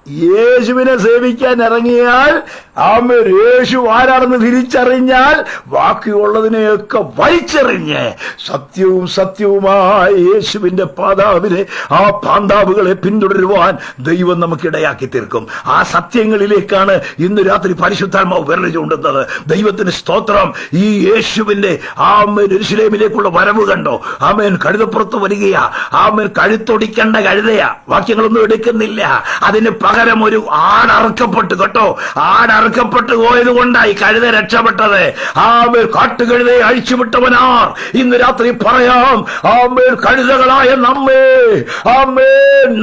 യേശുവിനെ സേവിക്കാൻ ഇറങ്ങിയാൽ യേശു ആരാണെന്ന് തിരിച്ചറിഞ്ഞാൽ ബാക്കിയുള്ളതിനെയൊക്കെ വലിച്ചെറിഞ്ഞ് സത്യവും സത്യവുമായ യേശുവിന്റെ പാതാവിനെ, ആ പാന്താവുകളെ പിന്തുടരുവാൻ ദൈവം നമുക്കിടയാക്കി തീർക്കും. ആ സത്യങ്ങളിലേക്കാണ് ഇന്ന് രാത്രി പരിശുദ്ധാത്മാവ് വിരൽ ചൂണ്ടുന്നത്. ദൈവത്തിന് സ്തോത്രം. ഈ യേശുവിന്റെ യെരൂശലേമിലേക്കുള്ള വരവ് കണ്ടോ? ആമേൻ. കഴുതപ്പുറത്ത് വരികയാ. ആമേൻ. കഴുത്തൊടിക്കേണ്ട കഴുതയാ. വാക്യങ്ങളൊന്നും എടുക്കുന്നില്ല. അതിന് പകരം ഒരു ആടറുക്കപ്പെട്ടു കേട്ടോ. ആടറുക്കപ്പെട്ടു പോയത് കൊണ്ടായി കഴുത രക്ഷപ്പെട്ടത്. കാട്ടുകഴുതയെ അഴിച്ചുവിട്ടവനാർ. ഇന്ന് രാത്രി പറയാം, കഴുതകളായ നമ്മെ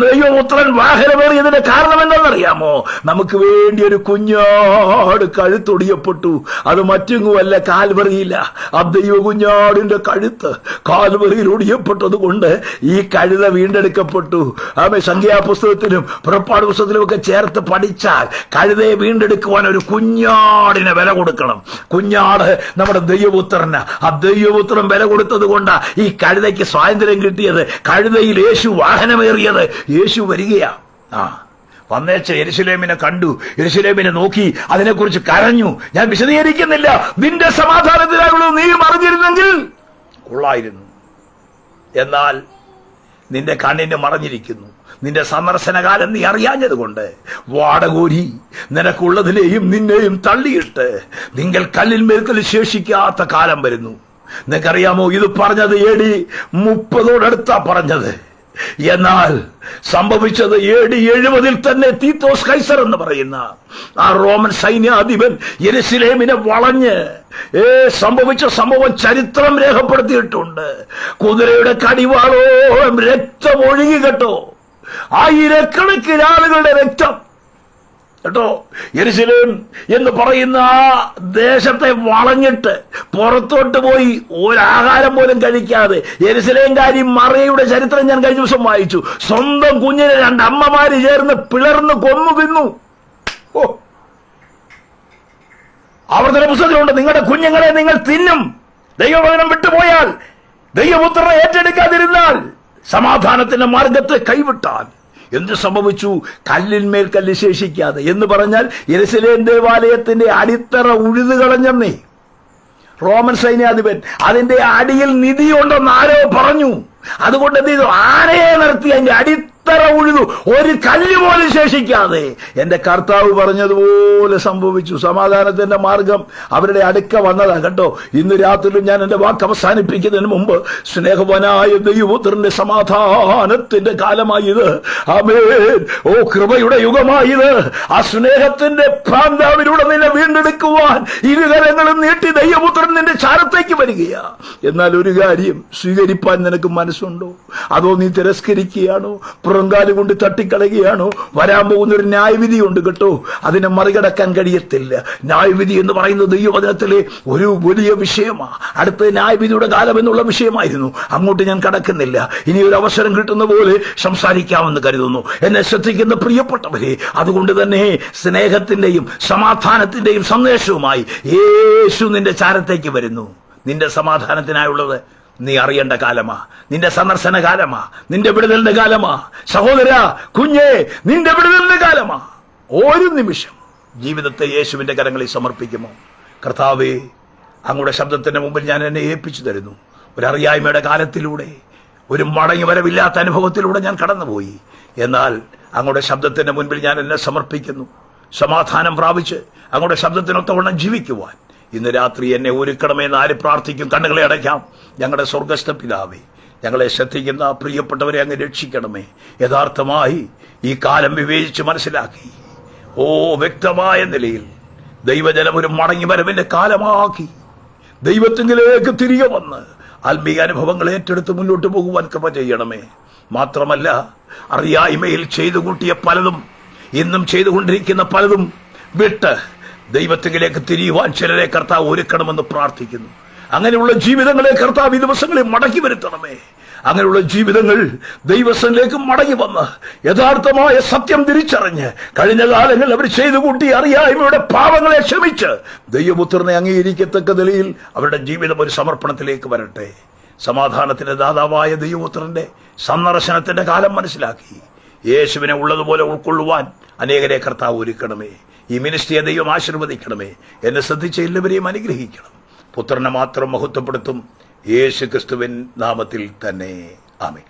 ദൈവപുത്രൻ വാഹനമേറിയതിന്റെ കാരണം എന്താണെന്നറിയാമോ? നമുക്ക് വേണ്ടി ഒരു കുഞ്ഞാട് കഴുത്തൊടിയപ്പെട്ടു. അത് മറ്റെങ്ങുമല്ല, കാൽവറിയില്ല. ആ ദൈവ കുഞ്ഞാടിന്റെ കഴുത്ത് കാൽവറിയിൽ ഒടിയപ്പെട്ടത് കൊണ്ട് ഈ കഴുത വീണ്ടെടുക്കപ്പെട്ടു. സംഖ്യാപുസ്തകത്തിലും പുറപ്പാട് പുസ്തകത്തിലും ഒക്കെ ചേർത്ത് പഠിച്ചാൽ കഴുതയെ വീണ്ടെടുക്കുവാൻ ഒരു കുഞ്ഞാടിനെ വില കൊടുക്കണം. കുഞ്ഞാട് നമ്മുടെ ദൈവപുത്രന്. ആ ദൈവപുത്രൻ വില കൊടുത്തത് കൊണ്ടാ ഈ കഴുതയ്ക്ക് സ്വാതന്ത്ര്യം കിട്ടിയത്. കഴുതയിൽ യേശു വാഹനമേറിയത്. യേശു വരികയാ. വന്നേച്ച യെരൂശലേമിനെ കണ്ടു, യെരൂശലേമിനെ നോക്കി, അതിനെക്കുറിച്ച് കരഞ്ഞു. ഞാൻ വിശദീകരിക്കുന്നില്ല. നിന്റെ സമാധാനത്തിനായുള്ളൂ നീ മറിഞ്ഞിരുന്നെങ്കിൽ കൊള്ളായിരുന്നു. എന്നാൽ നിന്റെ കണ്ണിന് മറഞ്ഞിരിക്കുന്നു. നിന്റെ സന്ദർശനകാലം നീ അറിയാഞ്ഞത് കൊണ്ട് വാടകോരി നിനക്കുള്ളതിനെയും നിന്നെയും തള്ളിയിട്ട് നിങ്ങൾ കല്ലിൽ മേൽക്കൽ ശേഷിക്കാത്ത കാലം വരുന്നു. നിനക്കറിയാമോ, ഇത് പറഞ്ഞത് AD 30 പറഞ്ഞത്. എന്നാൽ സംഭവിച്ചത് AD 70 തന്നെ തീത്തോസ് കൈസർ എന്ന് പറയുന്ന ആ റോമൻ സൈന്യാധിപൻ യെരൂശലേമിനെ വളഞ്ഞ് സംഭവിച്ച സംഭവം ചരിത്രം രേഖപ്പെടുത്തിയിട്ടുണ്ട്. കുതിരയുടെ കടിവാളോളം രക്തം ഒഴുകി കേട്ടോ. ആയിരക്കണക്കിന് ആളുകളുടെ രക്തം കേട്ടോ. യെരൂശലേം എന്ന് പറയുന്ന ആ ദേശത്തെ വളഞ്ഞിട്ട് പുറത്തോട്ട് പോയി ഒരാഹാരം പോലും കഴിക്കാതെ യെരൂശലേംകാരി മറിയയുടെ ചരിത്രം ഞാൻ കഴിഞ്ഞ ദിവസം വായിച്ചു. സ്വന്തം കുഞ്ഞിനെ 2 അമ്മമാര് ചേർന്ന് പിളർന്ന് കൊന്നു തിന്നു. ആവർത്തന പുസ്തകത്തിലുണ്ട്, നിങ്ങളുടെ കുഞ്ഞുങ്ങളെ നിങ്ങൾ തിന്നും. ദൈവവചനം വിട്ടുപോയാൽ, ദൈവപുത്രനെ ഏറ്റെടുക്കാതിരുന്നാൽ, സമാധാനത്തിന്റെ മാർഗത്തെ കൈവിട്ടാൽ എന്ത് സംഭവിച്ചു? കല്ലിന്മേൽ കല്ല് ശേഷിക്കാതെ എന്ന് പറഞ്ഞാൽ യെരൂശലേം ദേവാലയത്തിന്റെ അടിത്തറ ഉഴുതു കളഞ്ഞെന്നേ. റോമൻ സൈന്യാധിപൻ അതിന്റെ അടിയിൽ നിധിയുണ്ടെന്ന് ആരോ പറഞ്ഞു. അതുകൊണ്ട് എന്ത് ചെയ്തു? ആനയെ നിർത്തി അതിന്റെ അടിത്തറ ഉഴുതു, ഒരു കല്ല് പോലും ശേഷിക്കാതെ. എന്റെ കർത്താവ് പറഞ്ഞതുപോലെ സംഭവിച്ചു. സമാധാനത്തിന്റെ മാർഗം അവരുടെ അടുക്ക വന്നതാ കേട്ടോ. ഇന്ന് രാത്രിയിലും ഞാൻ എന്റെ വാക്ക് അവസാനിപ്പിക്കുന്നതിന് മുമ്പ്, സ്നേഹവനായ ദൈവപുത്രന്റെ സമാധാനത്തിന്റെ കാലമായത്. ആമേൻ. ഓ കൃപയുടെ യുഗമായത്. ആ സ്നേഹത്തിന്റെ പ്രാന്താവിലൂടെ നിന്നെ വീണ്ടെടുക്കുവാൻ ഇരുകരങ്ങളും നീട്ടി ദൈവപുത്രൻ നിന്റെ ചാരത്തേക്ക് വരികയാ. എന്നാൽ ഒരു കാര്യം, സ്വീകരിപ്പാൻ നിനക്ക് മനസ്സുണ്ടോ? അതോ നീ തിരസ്കരിക്കുകയാണോ? പുറങ്കാല് കൊണ്ട് തട്ടിക്കളയുകയാണോ? വരാൻ പോകുന്നൊരു ന്യായവിധിയുണ്ട് കേട്ടോ. അതിനെ മറികടക്കാൻ കഴിയത്തില്ല. ന്യായവിധി എന്ന് പറയുന്നത് ദൈവവചനത്തിലെ ഒരു വലിയ വിഷയമാണ്. അടുത്ത ന്യായവിധിയുടെ കാലം എന്നുള്ള വിഷയമായിരുന്നു. അങ്ങോട്ട് ഞാൻ കടക്കുന്നില്ല. ഇനി ഒരു അവസരം കിട്ടുന്ന പോലെ സംസാരിക്കാമെന്ന് കരുതുന്നു. എന്നെ ശ്രദ്ധിക്കുന്ന പ്രിയപ്പെട്ടവരെ, അതുകൊണ്ട് തന്നെ സ്നേഹത്തിന്റെയും സമാധാനത്തിന്റെയും സന്ദേശവുമായി യേശു നിന്റെ ചാരത്തേക്ക് വരുന്നു. നിന്റെ സമാധാനത്തിനായുള്ളത് നീ അറിയേണ്ട കാലമാ. നിന്റെ സന്ദർശന കാലമാ. നിന്റെ വിടുതലിന്റെ കാലമാ. സഹോദര, കുഞ്ഞേ, നിന്റെ വിടുതലിന്റെ കാലമാ. ഒരു നിമിഷം ജീവിതത്തെ യേശുവിന്റെ കരങ്ങളിൽ സമർപ്പിക്കുമോ? കർത്താവേ, അങ്ങയുടെ ശബ്ദത്തിന്റെ മുമ്പിൽ ഞാൻ എന്നെ ഏൽപ്പിച്ചു തരുന്നു. ഒരറിയായ്മയുടെ കാലത്തിലൂടെ, ഒരു മടങ്ങി വരവില്ലാത്ത അനുഭവത്തിലൂടെ ഞാൻ കടന്നുപോയി. എന്നാൽ അങ്ങയുടെ ശബ്ദത്തിന്റെ മുൻപിൽ ഞാൻ എന്നെ സമർപ്പിക്കുന്നു. സമാധാനം പ്രാപിച്ച് അങ്ങയുടെ ശബ്ദത്തിനൊത്തവണ്ണം ജീവിക്കുവാൻ ഇന്ന് രാത്രി എന്നെ ഒരുക്കണമെന്ന് ആര് പ്രാർത്ഥിക്കും? കണ്ണുകളെ അടയ്ക്കാം. ഞങ്ങളുടെ സ്വർഗസ്ഥ പിതാവേ, ഞങ്ങളെ ശ്രദ്ധിക്കുന്ന പ്രിയപ്പെട്ടവരെ അങ്ങ് രക്ഷിക്കണമേ. യഥാർത്ഥമായി ഈ കാലം വിവേചിച്ച് മനസ്സിലാക്കി, വ്യക്തമായ നിലയിൽ ദൈവജനം ഒരു മടങ്ങി വരവിന്റെ കാലമാക്കി ദൈവത്തിങ്കിലേക്ക് തിരികെ വന്ന് ആത്മീയ അനുഭവങ്ങൾ ഏറ്റെടുത്ത് മുന്നോട്ട് പോകുവാൻ കൃപ ചെയ്യണമേ. മാത്രമല്ല, അറിയായ്മയിൽ ചെയ്തു കൂട്ടിയ പലതും, ഇന്നും ചെയ്തുകൊണ്ടിരിക്കുന്ന പലതും വിട്ട് ദൈവത്തിലേക്ക് തിരിയുവാൻ ചിലരെ കർത്താവ് ഒരുക്കണമെന്ന് പ്രാർത്ഥിക്കുന്നു. അങ്ങനെയുള്ള ജീവിതങ്ങളെ കർത്താവ് ഈ ദിവസങ്ങളിൽ മടക്കി വരുത്തണമേ. അങ്ങനെയുള്ള ജീവിതങ്ങൾ ദൈവത്തിലേക്ക് മടങ്ങി വന്ന് യഥാർത്ഥമായ സത്യം തിരിച്ചറിഞ്ഞ് കഴിഞ്ഞ കാലങ്ങളിൽ അവർ ചെയ്തു കൂട്ടി അറിയായ്മയുടെ പാപങ്ങളെ ക്ഷമിച്ച് ദൈവപുത്രനെ അംഗീകരിക്കത്തക്ക നിലയിൽ അവരുടെ ജീവിതം ഒരു സമർപ്പണത്തിലേക്ക് വരട്ടെ. സമാധാനത്തിന്റെ ദാതാവായ ദൈവപുത്രന്റെ സന്ദർശനത്തിന്റെ കാലം മനസ്സിലാക്കി യേശുവിനെ ഉള്ളതുപോലെ ഉൾക്കൊള്ളുവാൻ അനേകരെ കർത്താവ് ഒരുക്കണമേ. ഈ മിനിസ്ട്രിയെ ദൈവം ആശീർവദിക്കണമേ. എന്നെ ശ്രദ്ധിച്ച എല്ലാവരെയും അനുഗ്രഹിക്കണം. പുത്രനെ മാത്രം മഹത്വപ്പെടുത്തും. യേശു ക്രിസ്തുവിൻ നാമത്തിൽ തന്നെ. ആമേൻ.